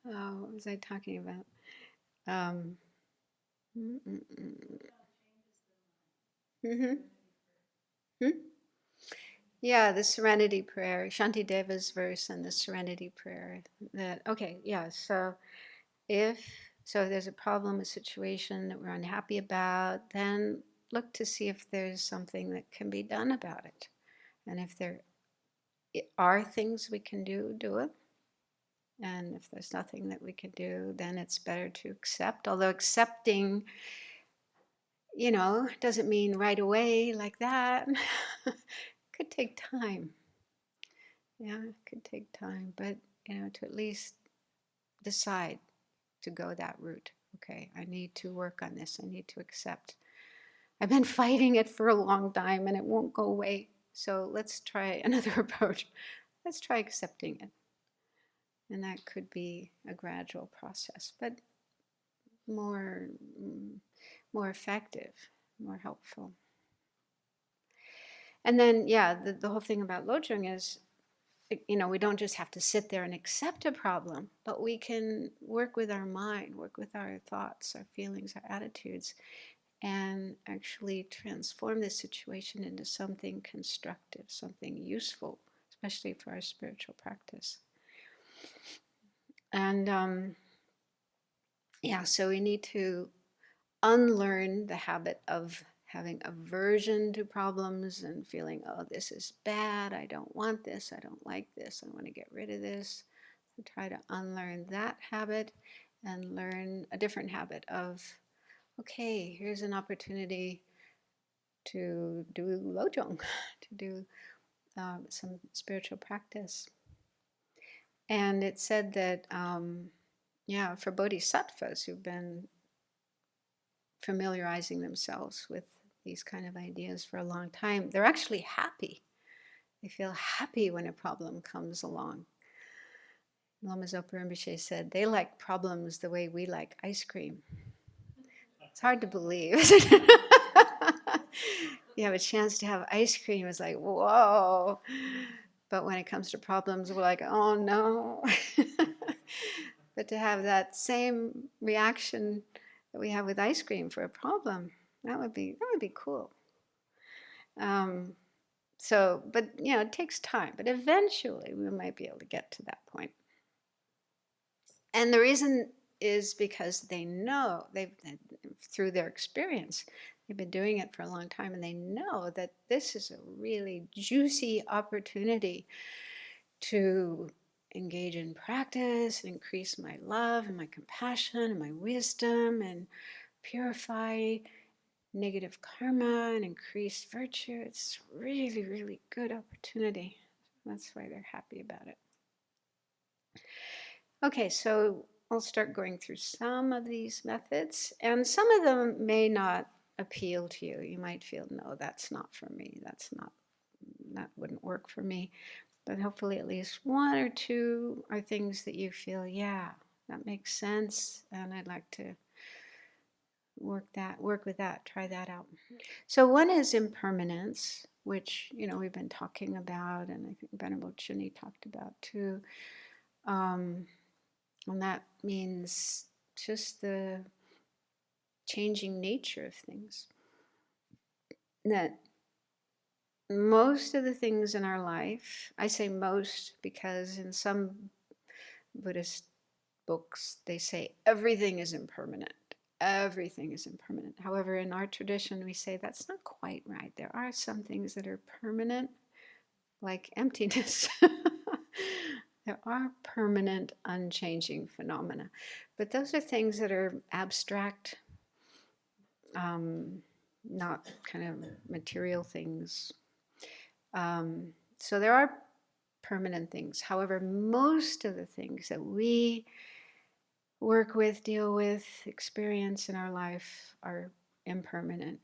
What was I talking about? Mm-hmm. Hmm? Yeah, the Serenity Prayer, Shantideva's verse and the Serenity Prayer. That okay, yeah. So if there's a problem, a situation that we're unhappy about, then look to see if there's something that can be done about it. And if there are things we can do, do it. And if there's nothing that we can do, then it's better to accept. Although accepting, doesn't mean right away like that. Could take time. Yeah, it could take time, but to at least decide to go that route. Okay, I need to work on this. I need to accept. I've been fighting it for a long time and it won't go away. So let's try another approach. Let's try accepting it. And that could be a gradual process, but more more effective, more helpful. And then, yeah, the whole thing about Lojong is, we don't just have to sit there and accept a problem, but we can work with our mind, work with our thoughts, our feelings, our attitudes, and actually transform this situation into something constructive, something useful, especially for our spiritual practice. And yeah, so we need to unlearn the habit of having aversion to problems and feeling, oh, this is bad, I don't want this, I don't like this, I want to get rid of this. So try to unlearn that habit and learn a different habit of, okay, here's an opportunity to do lojong, to do some spiritual practice. And it said that, yeah, for bodhisattvas who've been familiarizing themselves with these kind of ideas for a long time, they're actually happy. They feel happy when a problem comes along. Lama Zopa Rinpoche said they like problems the way we like ice cream. It's hard to believe. You have a chance to have ice cream, it's like, whoa. But when it comes to problems, we're like, oh no. But to have that same reaction that we have with ice cream for a problem, that would be cool. But it takes time. But eventually, we might be able to get to that point. And the reason is because they know through their experience, they've been doing it for a long time, and they know that this is a really juicy opportunity to engage in practice and increase my love and my compassion and my wisdom and purify negative karma and increase virtue. It's really, really good opportunity. That's why they're happy about it. Okay, so I'll start going through some of these methods, and some of them may not appeal to you. You might feel, no, that's not for me. That wouldn't work for me. But hopefully at least one or two are things that you feel, yeah, that makes sense, and I'd like to work with that, try that out. So one is impermanence, which we've been talking about, and I think Venerable Chuni talked about too. And that means just the changing nature of things. That most of the things in our life, I say most because in some Buddhist books they say everything is impermanent. Everything is impermanent. However, in our tradition, we say that's not quite right. There are some things that are permanent, like emptiness. There are permanent, unchanging phenomena. But those are things that are abstract, not kind of material things. So there are permanent things. However, most of the things that we work with, deal with, experience in our life are impermanent.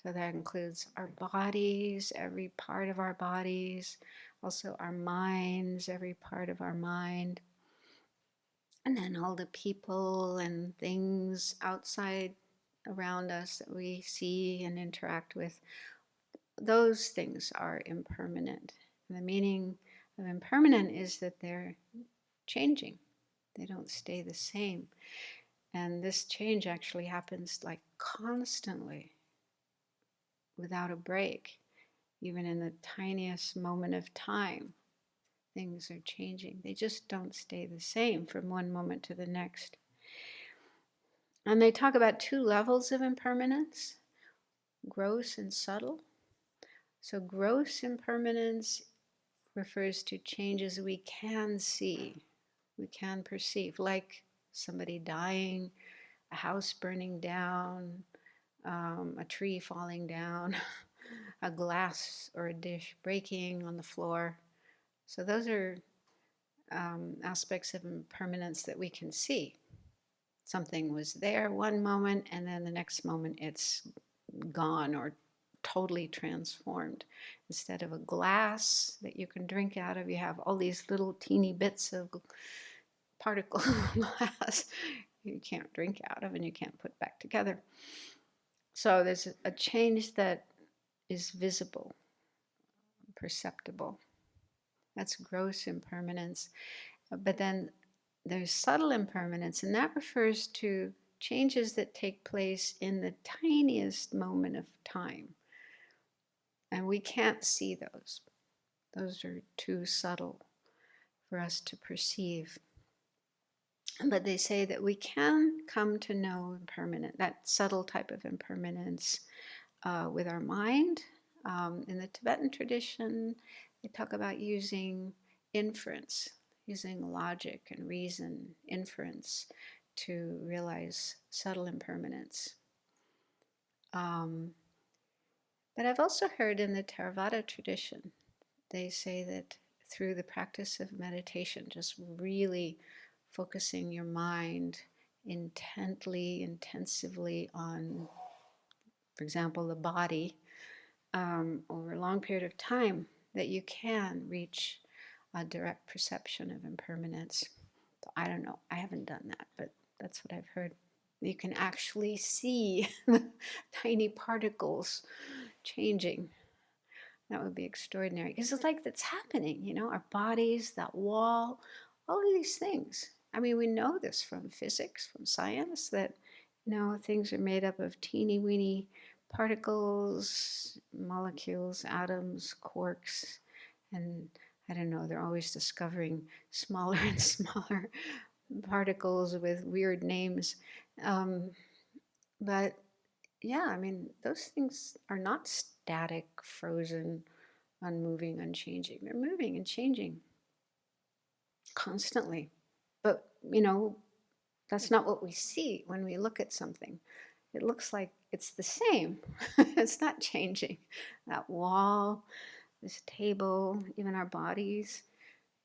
So that includes our bodies, every part of our bodies, also our minds, every part of our mind, and then all the people and things outside around us that we see and interact with. Those things are impermanent. And the meaning of impermanent is that they're changing. They don't stay the same. And this change actually happens like constantly without a break. Even in the tiniest moment of time, things are changing. They just don't stay the same from one moment to the next. And they talk about two levels of impermanence, gross and subtle. So, gross impermanence refers to changes we can see, we can perceive, like somebody dying, a house burning down, a tree falling down, a glass or a dish breaking on the floor. So, those are aspects of impermanence that we can see. Something was there one moment, and then the next moment it's gone or totally transformed. Instead of a glass that you can drink out of, you have all these little teeny bits of particle glass you can't drink out of and you can't put back together. So there's a change that is visible, perceptible. That's gross impermanence. But then there's subtle impermanence, and that refers to changes that take place in the tiniest moment of time. And we can't see those. Those are too subtle for us to perceive. But they say that we can come to know impermanent, that subtle type of impermanence with our mind. In the Tibetan tradition, they talk about using inference, using logic and reason, inference, to realize subtle impermanence. But I've also heard in the Theravada tradition, they say that through the practice of meditation, just really focusing your mind intently, intensively on, for example, the body, over a long period of time, that you can reach a direct perception of impermanence. So I don't know, I haven't done that, but that's what I've heard. You can actually see the tiny particles changing. That would be extraordinary, because it's like that's happening, our bodies, that wall, all of these things. I mean, we know this from physics, from science, that, things are made up of teeny weeny particles, molecules, atoms, quarks, and I don't know, they're always discovering smaller and smaller particles with weird names. But yeah, I mean, those things are not static, frozen, unmoving, unchanging. They're moving and changing constantly. But, that's not what we see when we look at something. It looks like it's the same. It's not changing. That wall, this table, even our bodies,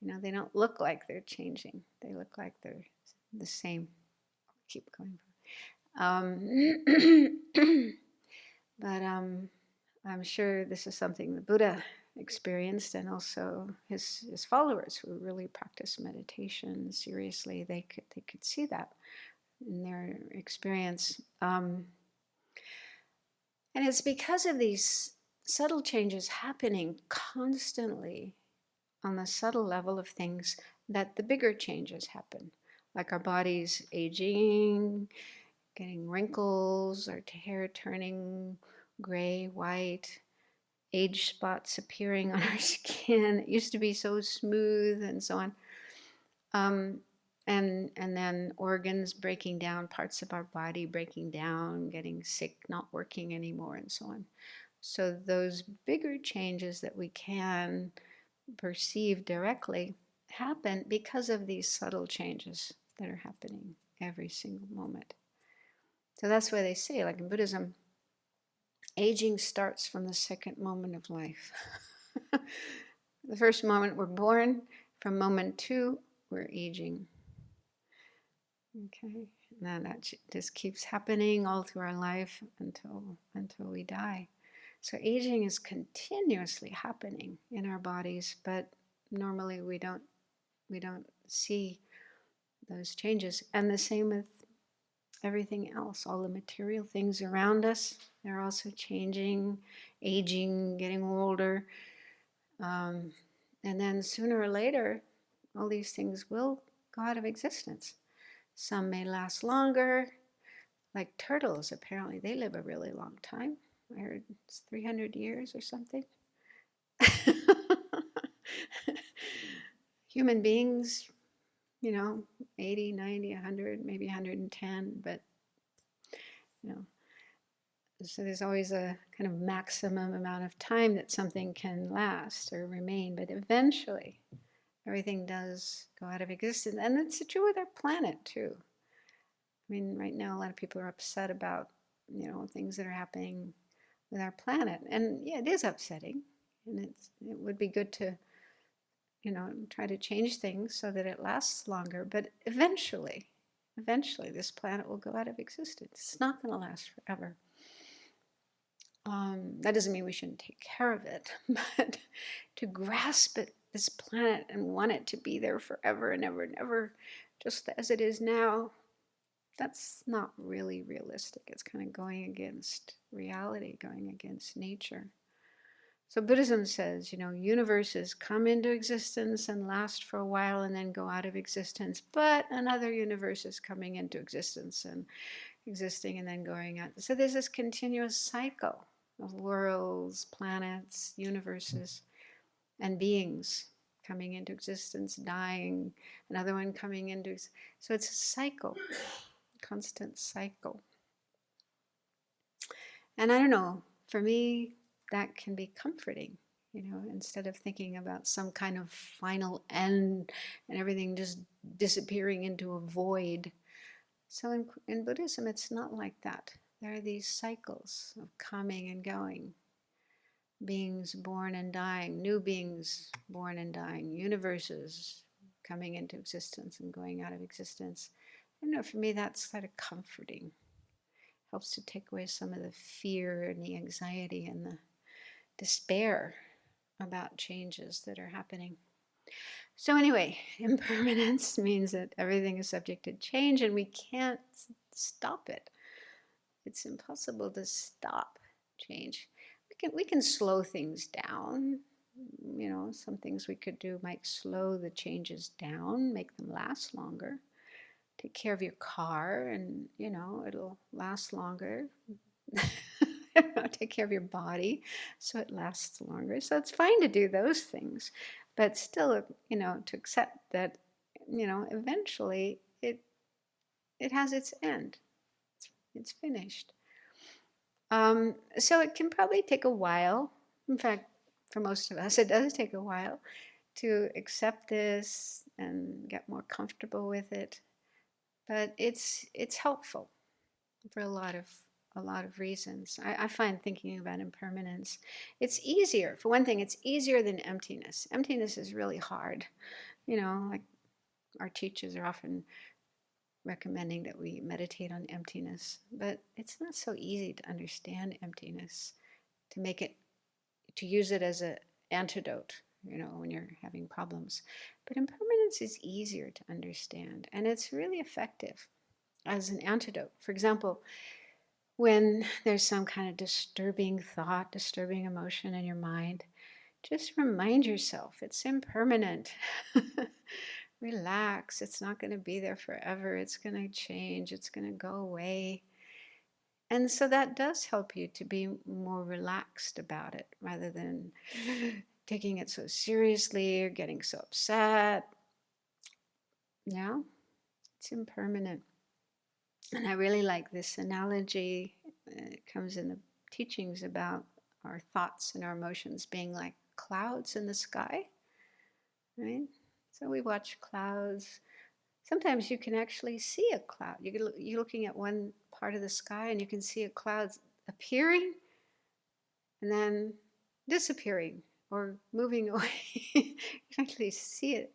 they don't look like they're changing. They look like they're the same. Keep going. But I'm sure this is something the Buddha experienced, and also his followers who really practice meditation seriously. They could see that in their experience, and it's because of these subtle changes happening constantly on the subtle level of things that the bigger changes happen, like our bodies aging, getting wrinkles, our hair turning gray, white, age spots appearing on our skin. It used to be so smooth and so on. And then organs breaking down, parts of our body breaking down, getting sick, not working anymore, and so on. So those bigger changes that we can perceive directly happen because of these subtle changes that are happening every single moment. So that's why they say, like in Buddhism, aging starts from the second moment of life. The first moment we're born, from moment 2, we're aging. Okay, now that just keeps happening all through our life until we die. So aging is continuously happening in our bodies, but normally we don't see those changes. And the same with everything else, all the material things around us, they're also changing, aging, getting older. And then sooner or later, all these things will go out of existence. Some may last longer, like turtles, apparently they live a really long time. I heard it's 300 years or something. Human beings, 80, 90, 100, maybe 110, but, you know, so there's always a kind of maximum amount of time that something can last or remain, but eventually everything does go out of existence. And it's true with our planet too. I mean, right now a lot of people are upset about, things that are happening with our planet. And yeah, it is upsetting. And it would be good to, try to change things so that it lasts longer. But eventually this planet will go out of existence. It's not going to last forever. That doesn't mean we shouldn't take care of it, but to grasp it, this planet, and want it to be there forever and ever and ever, just as it is now, that's not really realistic. It's kind of going against reality, going against nature. So Buddhism says, universes come into existence and last for a while and then go out of existence, but another universe is coming into existence and existing and then going out. So there's this continuous cycle of worlds, planets, universes, and beings coming into existence, dying, another one coming into. So it's a cycle, constant cycle. And I don't know, for me, that can be comforting, instead of thinking about some kind of final end and everything just disappearing into a void. So in Buddhism, it's not like that. There are these cycles of coming and going, beings born and dying, new beings born and dying, universes coming into existence and going out of existence. I don't know, for me, that's kind of comforting. Helps to take away some of the fear and the anxiety and the despair about changes that are happening. So anyway, impermanence means that everything is subject to change and we can't stop it. It's impossible to stop change. We can slow things down. Some things we could do might slow the changes down, make them last longer. Take care of your car and, it'll last longer. Take care of your body so it lasts longer. So it's fine to do those things, but still, to accept that, eventually it has its end. It's finished. So it can probably take a while. In fact, for most of us, it does take a while to accept this and get more comfortable with it. But it's helpful for a lot of reasons. I find thinking about impermanence, it's easier. For one thing, it's easier than emptiness. Emptiness is really hard. Like our teachers are often recommending that we meditate on emptiness, but it's not so easy to understand emptiness, to use it as an antidote, when you're having problems. But impermanence is easier to understand, and it's really effective as an antidote. For example, when there's some kind of disturbing thought, disturbing emotion in your mind, just remind yourself it's impermanent. Relax. It's not going to be there forever. It's going to change. It's going to go away. And so that does help you to be more relaxed about it rather than taking it so seriously or getting so upset. Yeah, it's impermanent. And I really like this analogy. It comes in the teachings about our thoughts and our emotions being like clouds in the sky, right? So we watch clouds. Sometimes you can actually see a cloud. You're looking at one part of the sky and you can see a cloud appearing and then disappearing or moving away. You can actually see it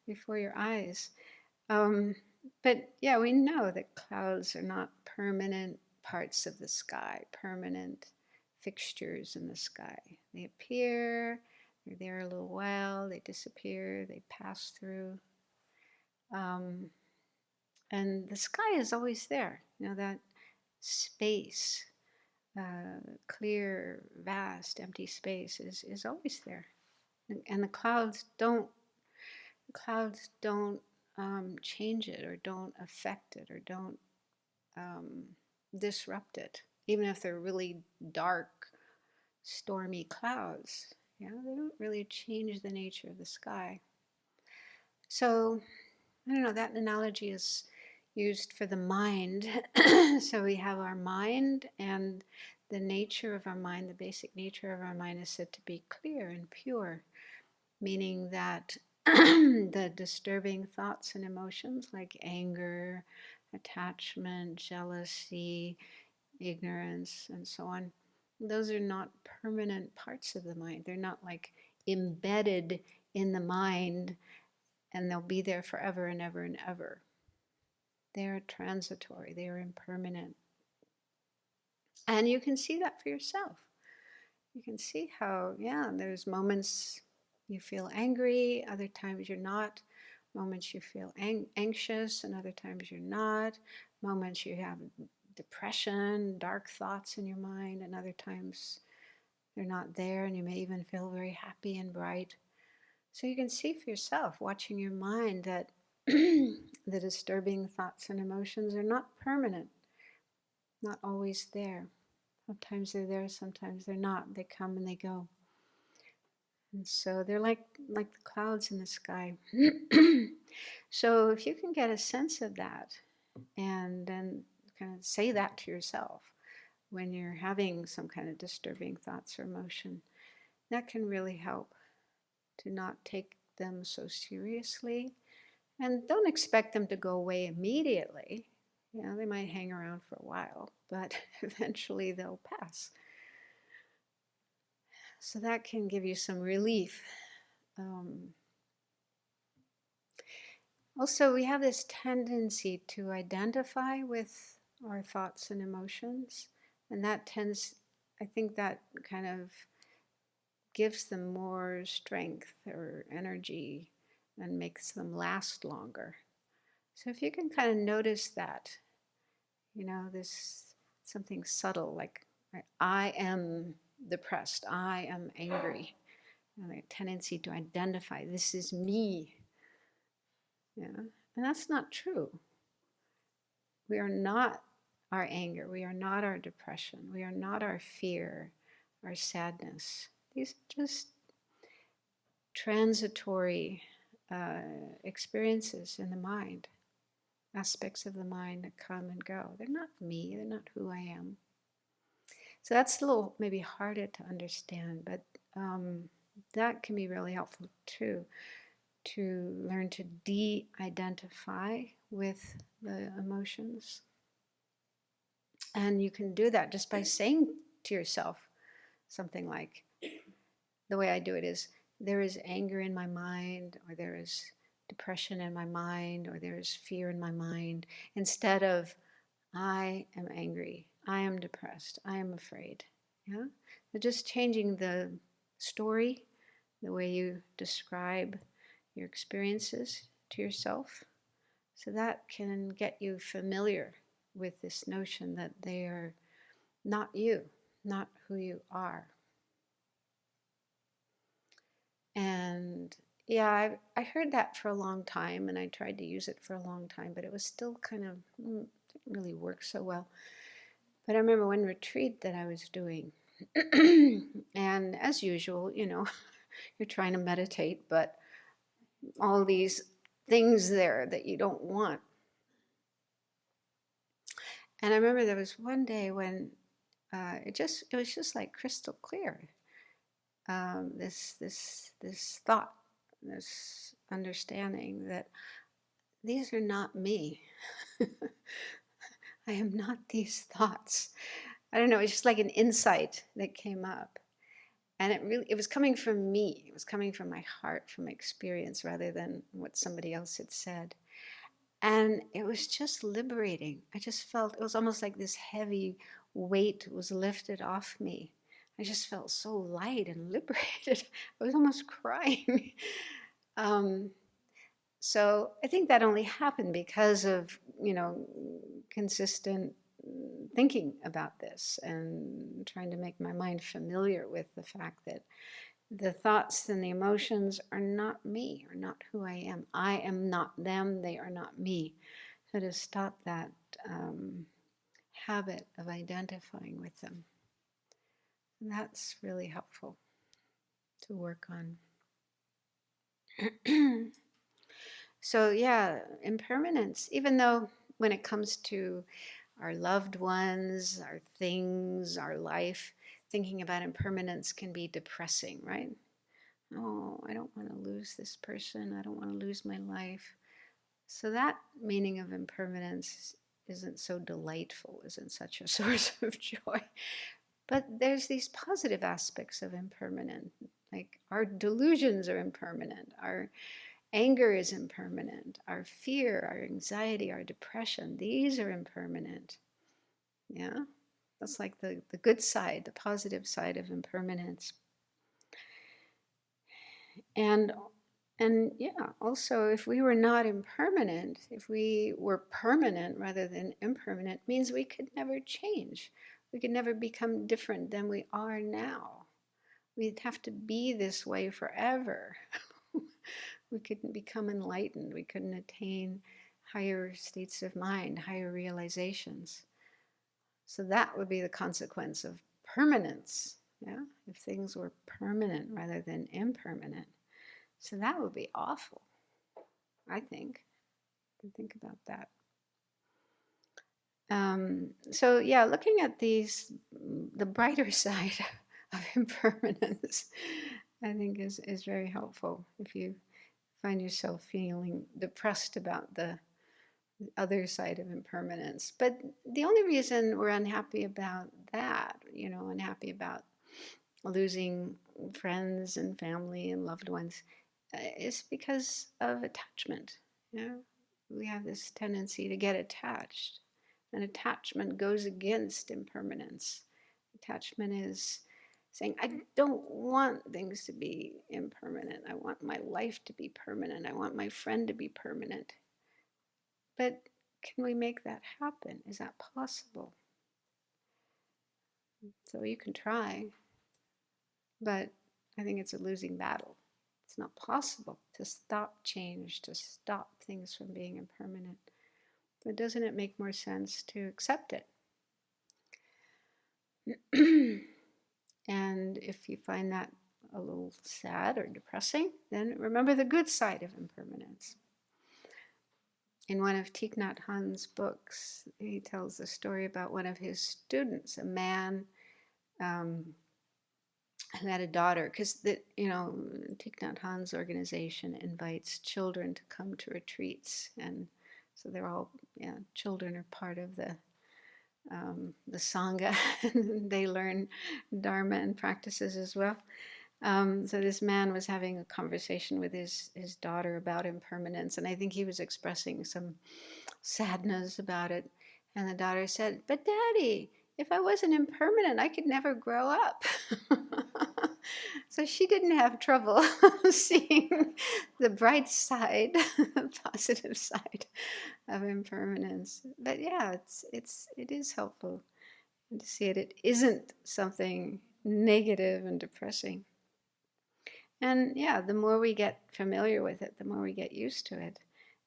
before your eyes. But yeah, we know that clouds are not permanent parts of the sky, permanent fixtures in the sky. They appear, they're there a little while, they disappear, they pass through. And the sky is always there, that space, clear, vast, empty space is always there. And the clouds don't change it or don't affect it or don't disrupt it, even if they're really dark, stormy clouds. They don't really change the nature of the sky. So, I don't know, that analogy is used for the mind. So we have our mind, and the nature of our mind, the basic nature of our mind is said to be clear and pure, meaning that the disturbing thoughts and emotions like anger, attachment, jealousy, ignorance, and so on, those are not permanent parts of the mind. They're not like embedded in the mind and they'll be there forever and ever and ever. They are transitory, they are impermanent. And you can see that for yourself. You can see how, yeah, there's moments you feel angry, other times you're not. Moments you feel anxious, and other times you're not. Moments you have depression, dark thoughts in your mind, and other times they're not there, and you may even feel very happy and bright. So you can see for yourself, watching your mind, that the disturbing thoughts and emotions are not permanent, not always there. Sometimes they're there, sometimes they're not. They come and they go. And so they're like the clouds in the sky. So if you can get a sense of that and then kind of say that to yourself when you're having some kind of disturbing thoughts or emotion, that can really help to not take them so seriously. And don't expect them to go away immediately. You know, they might hang around for a while, but eventually they'll pass. So that can give you some relief. Also, we have this tendency to identify with our thoughts and emotions, and that tends, I think that kind of gives them more strength or energy and makes them last longer. So if you can kind of notice that, you know, this something subtle like I am depressed, I am angry, and a tendency to identify this is me. Yeah, and that's not true. We are not our anger, we are not our depression, we are not our fear, our sadness. These are just transitory experiences in the mind, aspects of the mind that come and go. They're not me, they're not who I am. So that's a little maybe harder to understand, but that can be really helpful too, to learn to de-identify with the emotions. And you can do that just by saying to yourself something like, the way I do it is, there is anger in my mind, or there is depression in my mind, or there is fear in my mind, instead of I am angry, I am depressed, I am afraid. Yeah? So just changing the story, the way you describe your experiences to yourself, so that can get you familiar with this notion that they are not you, not who you are. And yeah, I heard that for a long time, and I tried to use it for a long time, but it was still kind of, didn't really work so well. But I remember one retreat that I was doing, and as usual, you know, you're trying to meditate, but all these things there that you don't want. And I remember there was one day when it was just like crystal clear. This thought, this understanding that these are not me. I am not these thoughts. I don't know, it's just like an insight that came up. And it was coming from me. It was coming from my heart, from my experience, rather than what somebody else had said. And it was just liberating. I just felt, it was almost like this heavy weight was lifted off me. I just felt so light and liberated. I was almost crying. um, so I think that only happened because of, you know, consistent thinking about this and trying to make my mind familiar with the fact that the thoughts and the emotions are not me, are not who I am. I am not them, they are not me. So to stop that habit of identifying with them, that's really helpful to work on. So yeah, impermanence, even though when it comes to our loved ones, our things, our life, thinking about impermanence can be depressing, right? Oh, I don't want to lose this person. I don't want to lose my life. So that meaning of impermanence isn't so delightful, isn't such a source of joy. But there's these positive aspects of impermanent, like our delusions are impermanent, our anger is impermanent, our fear, our anxiety, our depression, these are impermanent. Yeah, that's like the good side, the positive side of impermanence. And and yeah, also if we were not impermanent, if we were permanent rather than impermanent, means we could never change. We could never become different than we are now. We'd have to be this way forever. We couldn't become enlightened. We couldn't attain higher states of mind, higher realizations. So that would be the consequence of permanence. Yeah, if things were permanent rather than impermanent. So that would be awful, I think. Think about that. So yeah, looking at these, the brighter side of impermanence, I think is very helpful if you find yourself feeling depressed about the other side of impermanence. But the only reason we're unhappy about that, unhappy about losing friends and family and loved ones, is because of attachment. You know, we have this tendency to get attached, and attachment goes against impermanence. Attachment is saying, I don't want things to be impermanent. I want my life to be permanent. I want my friend to be permanent. But can we make that happen? Is that possible? So you can try, but I think it's a losing battle. It's not possible to stop change, to stop things from being impermanent. But doesn't it make more sense to accept it? And if you find that a little sad or depressing, then remember the good side of impermanence. In one of Thich Nhat Hanh's books, he tells the story about one of his students, a man who had a daughter, because Thich Nhat Hanh's organization invites children to come to retreats, and so they're all, children are part of the sangha. They learn dharma and practices as well. So this man was having a conversation with his daughter about impermanence, and I think he was expressing some sadness about it. And the daughter said, "But Daddy, if I wasn't impermanent, I could never grow up." So she didn't have trouble seeing the bright side, the positive side of impermanence. But yeah, it is helpful to see it. It isn't something negative and depressing. And yeah, the more we get familiar with it, the more we get used to it,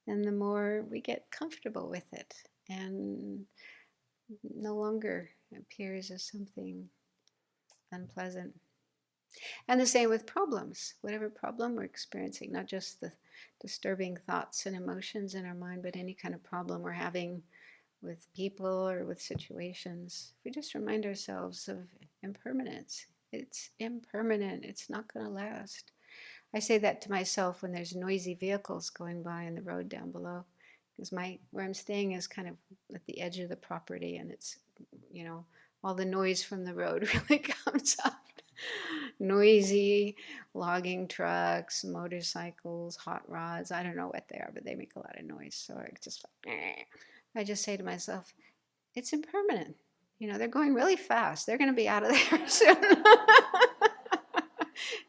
and the more we get comfortable with it, and no longer appears as something unpleasant. And the same with problems. Whatever problem we're experiencing, not just the disturbing thoughts and emotions in our mind, but any kind of problem we're having with people or with situations, we just remind ourselves of impermanence. It's impermanent. It's not going to last. I say that to myself when there's noisy vehicles going by on the road down below, because where I'm staying is kind of at the edge of the property, and it's, all the noise from the road really comes up. Noisy logging trucks, motorcycles, hot rods. I don't know what they are, but they make a lot of noise. So I just say to myself, it's impermanent. They're going really fast. They're going to be out of there soon.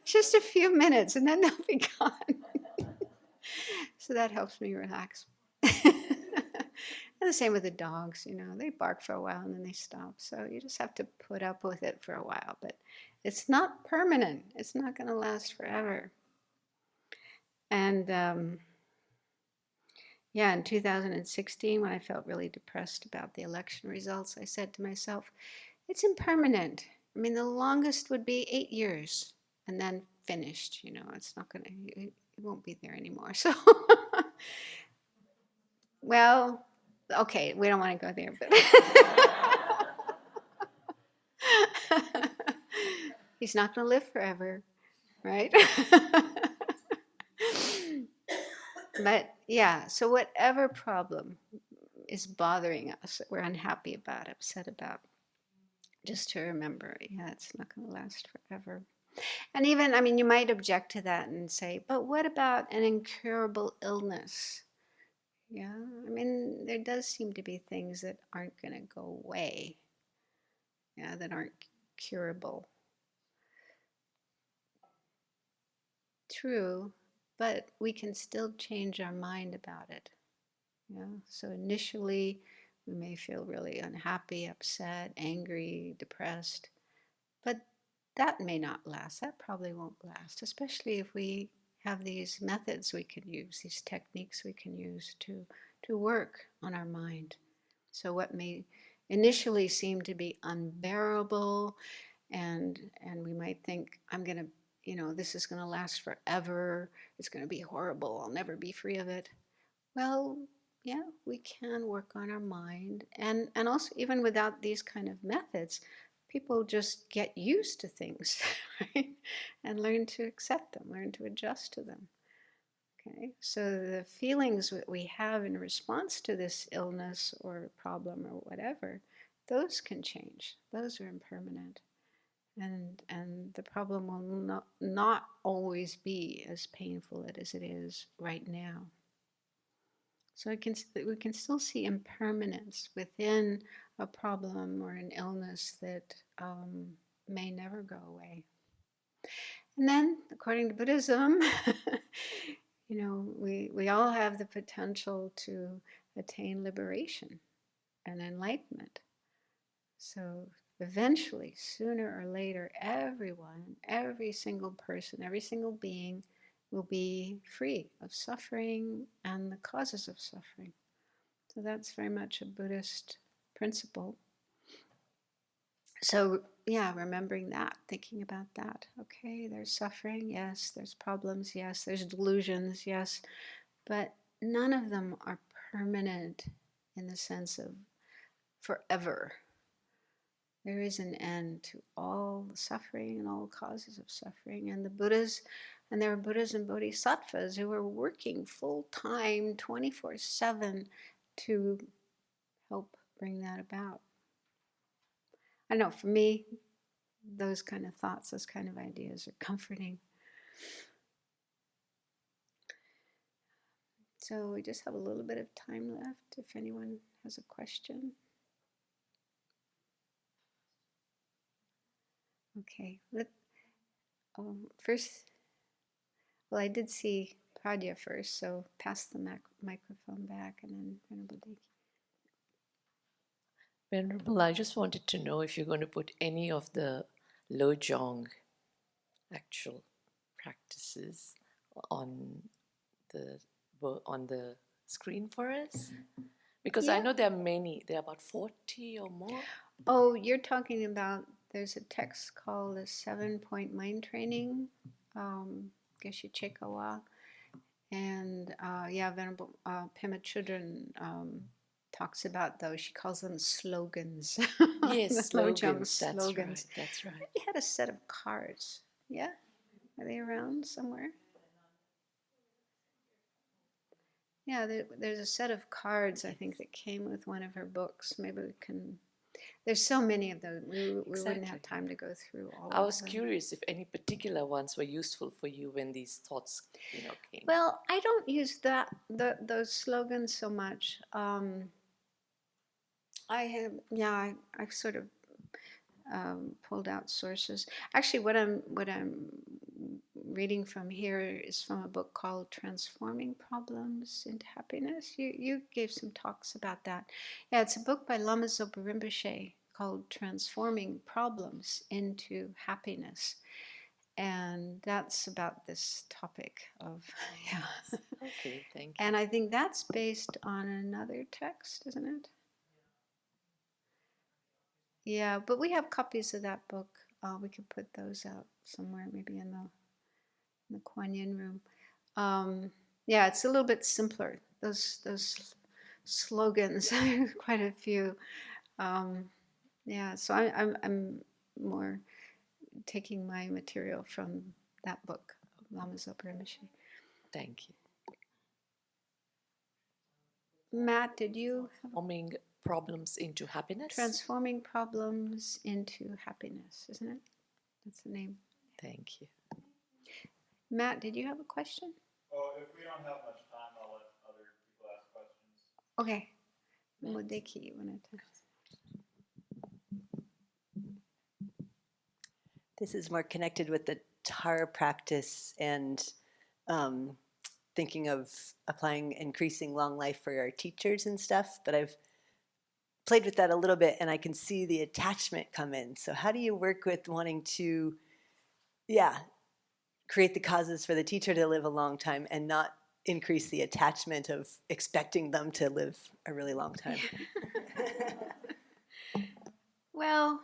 Just a few minutes, and then they'll be gone. So that helps me relax. And the same with the dogs, they bark for a while and then they stop. So you just have to put up with it for a while. But it's not permanent. It's not going to last forever. And in 2016, when I felt really depressed about the election results, I said to myself, it's impermanent. I mean, the longest would be 8 years and then finished. It's not going to, it won't be there anymore. So Well, okay, we don't want to go there, but he's not going to live forever, right? But yeah, so whatever problem is bothering us, that we're unhappy about, upset about, just to remember, yeah, it's not going to last forever. And even, I mean, you might object to that and say, but what about an incurable illness? Yeah, I mean, there does seem to be things that aren't going to go away, yeah, that aren't curable. True, but we can still change our mind about it. Yeah, so initially we may feel really unhappy, upset, angry, depressed, but that may not last. That probably won't last, especially if we have these methods we can use, these techniques we can use to work on our mind. So what may initially seem to be unbearable, and we might think, I'm going to, this is going to last forever. It's going to be horrible. I'll never be free of it. Well, yeah, we can work on our mind. And also, even without these kind of methods, people just get used to things, right? And learn to accept them, learn to adjust to them. Okay, so the feelings that we have in response to this illness or problem or whatever, those can change. Those are impermanent. And the problem will not always be as painful as it is right now. So we can still see impermanence within a problem or an illness that may never go away. And then, according to Buddhism, we all have the potential to attain liberation and enlightenment. So eventually, sooner or later, everyone, every single person, every single being will be free of suffering and the causes of suffering. So that's very much a Buddhist principle. So yeah, remembering that, thinking about that. Okay, there's suffering, yes, there's problems, yes, there's delusions, yes, but none of them are permanent in the sense of forever. There is an end to all the suffering and all causes of suffering. And the Buddhas, and there are Buddhas and Bodhisattvas who are working full time, 24/7 to help bring that about. I know for me, those kind of thoughts, those kind of ideas are comforting. So we just have a little bit of time left if anyone has a question. Okay, first, well, I did see Pradya first, so pass the microphone back and then Venerable Deki. Venerable, I just wanted to know if you're going to put any of the Lojong actual practices on the screen for us, because I know there are many. There are about 40 or more. Oh, you're talking about, there's a text called the 7-Point Mind Training, Geshe Chekawa, and yeah, Venerable Pema Chudran talks about those. She calls them slogans. Yes, Lojong slogans. slogans. That's right. He had a set of cards. Yeah, are they around somewhere? Yeah, there's a set of cards, I think, that came with one of her books. Maybe we can. There's so many of them. We wouldn't have time to go through all of them. I was curious if any particular ones were useful for you when these thoughts, came. Well, I don't use those slogans so much. I've sort of pulled out sources. Actually, what I'm reading from here is from a book called Transforming Problems into Happiness. You gave some talks about that. Yeah, it's a book by Lama Zopa Rinpoche called Transforming Problems into Happiness. And that's about this topic of, yeah. Okay, thank you. And I think that's based on another text, isn't it? Yeah, but we have copies of that book. We could put those out somewhere, maybe in the Kuan Yin room. Yeah, it's a little bit simpler. Those slogans, quite a few. Um, yeah, so I'm more taking my material from that book, Lama Zopa Rinpoche. Thank you. Matt, did you have Transforming problems into happiness. Transforming Problems into Happiness, isn't it? That's the name. Thank you. Matt, did you have a question? Oh, if we don't have much time, I'll let other people ask questions. Okay. Modeki, you wanted to. This is more connected with the Tara practice and thinking of applying increasing long life for our teachers and stuff. But I've played with that a little bit and I can see the attachment come in. So how do you work with wanting to, create the causes for the teacher to live a long time and not increase the attachment of expecting them to live a really long time? Well,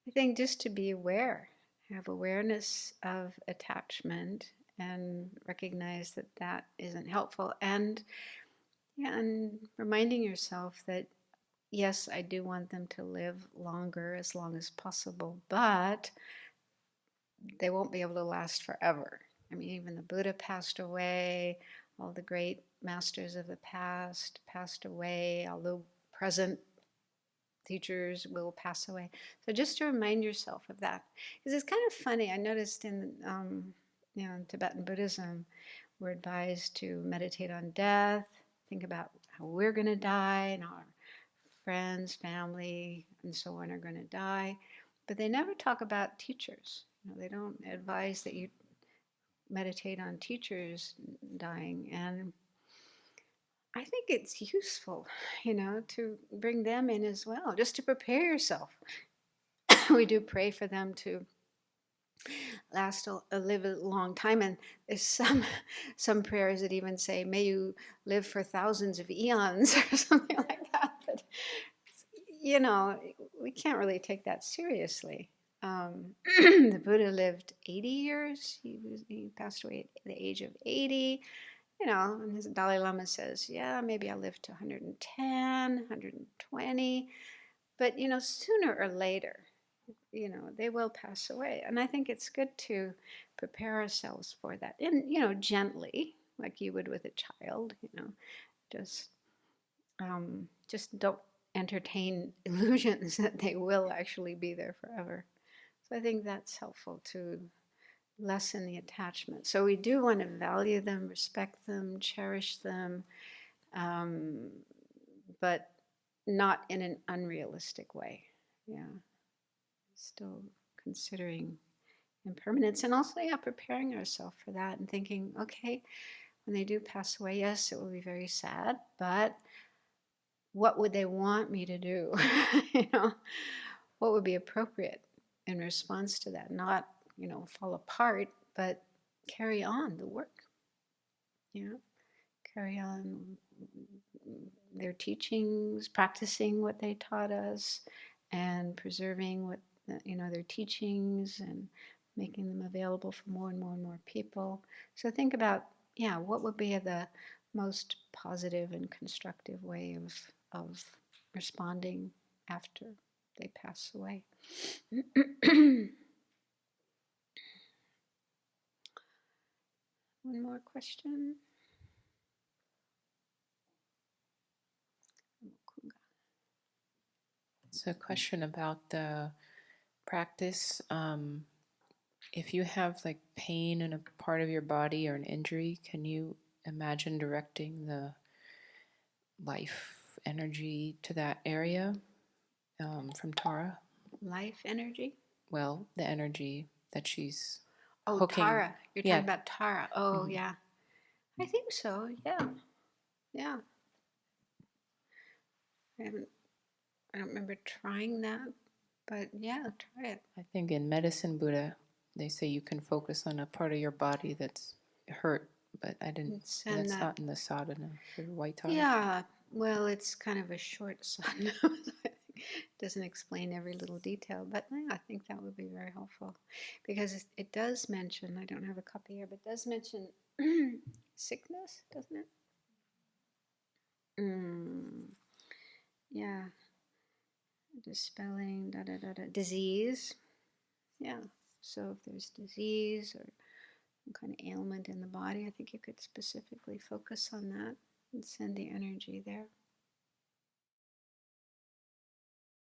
I think just to be aware, have awareness of attachment and recognize that that isn't helpful. And reminding yourself that, yes, I do want them to live longer, as long as possible, but they won't be able to last forever. I mean, even the Buddha passed away, all the great masters of the past passed away, although present teachers will pass away. So just to remind yourself of that, because it's kind of funny. I noticed in Tibetan Buddhism, we're advised to meditate on death, think about how we're going to die, and our friends, family, and so on are going to die. But they never talk about teachers. They don't advise that you meditate on teachers dying. And I think it's useful, to bring them in as well, just to prepare yourself. We do pray for them to live a long time, and there's some prayers that even say, "May you live for thousands of eons," or something like that. But we can't really take that seriously. The Buddha lived 80 years. He passed away at the age of 80. And his Dalai Lama says, yeah, maybe I'll live to 110, 120. But, sooner or later, they will pass away. And I think it's good to prepare ourselves for that. And, gently, like you would with a child, just don't entertain illusions that they will actually be there forever. So I think that's helpful to lessen the attachment. So we do want to value them, respect them, cherish them, but not in an unrealistic way. Yeah, still considering impermanence, and also, preparing ourselves for that and thinking, okay, when they do pass away, yes, it will be very sad, but what would they want me to do? What would be appropriate in response to that? Not, fall apart, but carry on the work. Carry on their teachings, practicing what they taught us, and preserving what their teachings, and making them available for more and more and more people. So think about, what would be the most positive and constructive way of responding after they pass away. One more question. So a question about the practice. If you have like pain in a part of your body or an injury, can you imagine directing the life energy to that area from Tara? Life energy? Well, the energy that she's Oh, hooking. Tara. You're Yeah. talking about Tara. Oh, yeah. I think so. Yeah. Yeah. I don't remember trying that, but yeah, try it. I think in Medicine Buddha, they say you can focus on a part of your body that's hurt, but I didn't. That's not in the sadhana for White Tara. Yeah. Well, it's kind of a short sadhana. It doesn't explain every little detail, but yeah, I think that would be very helpful, because it does mention, I don't have a copy here, but it does mention Sickness, doesn't it? Yeah. Dispelling, disease. Yeah. So if there's disease or some kind of ailment in the body, I think you could specifically focus on that and send the energy there.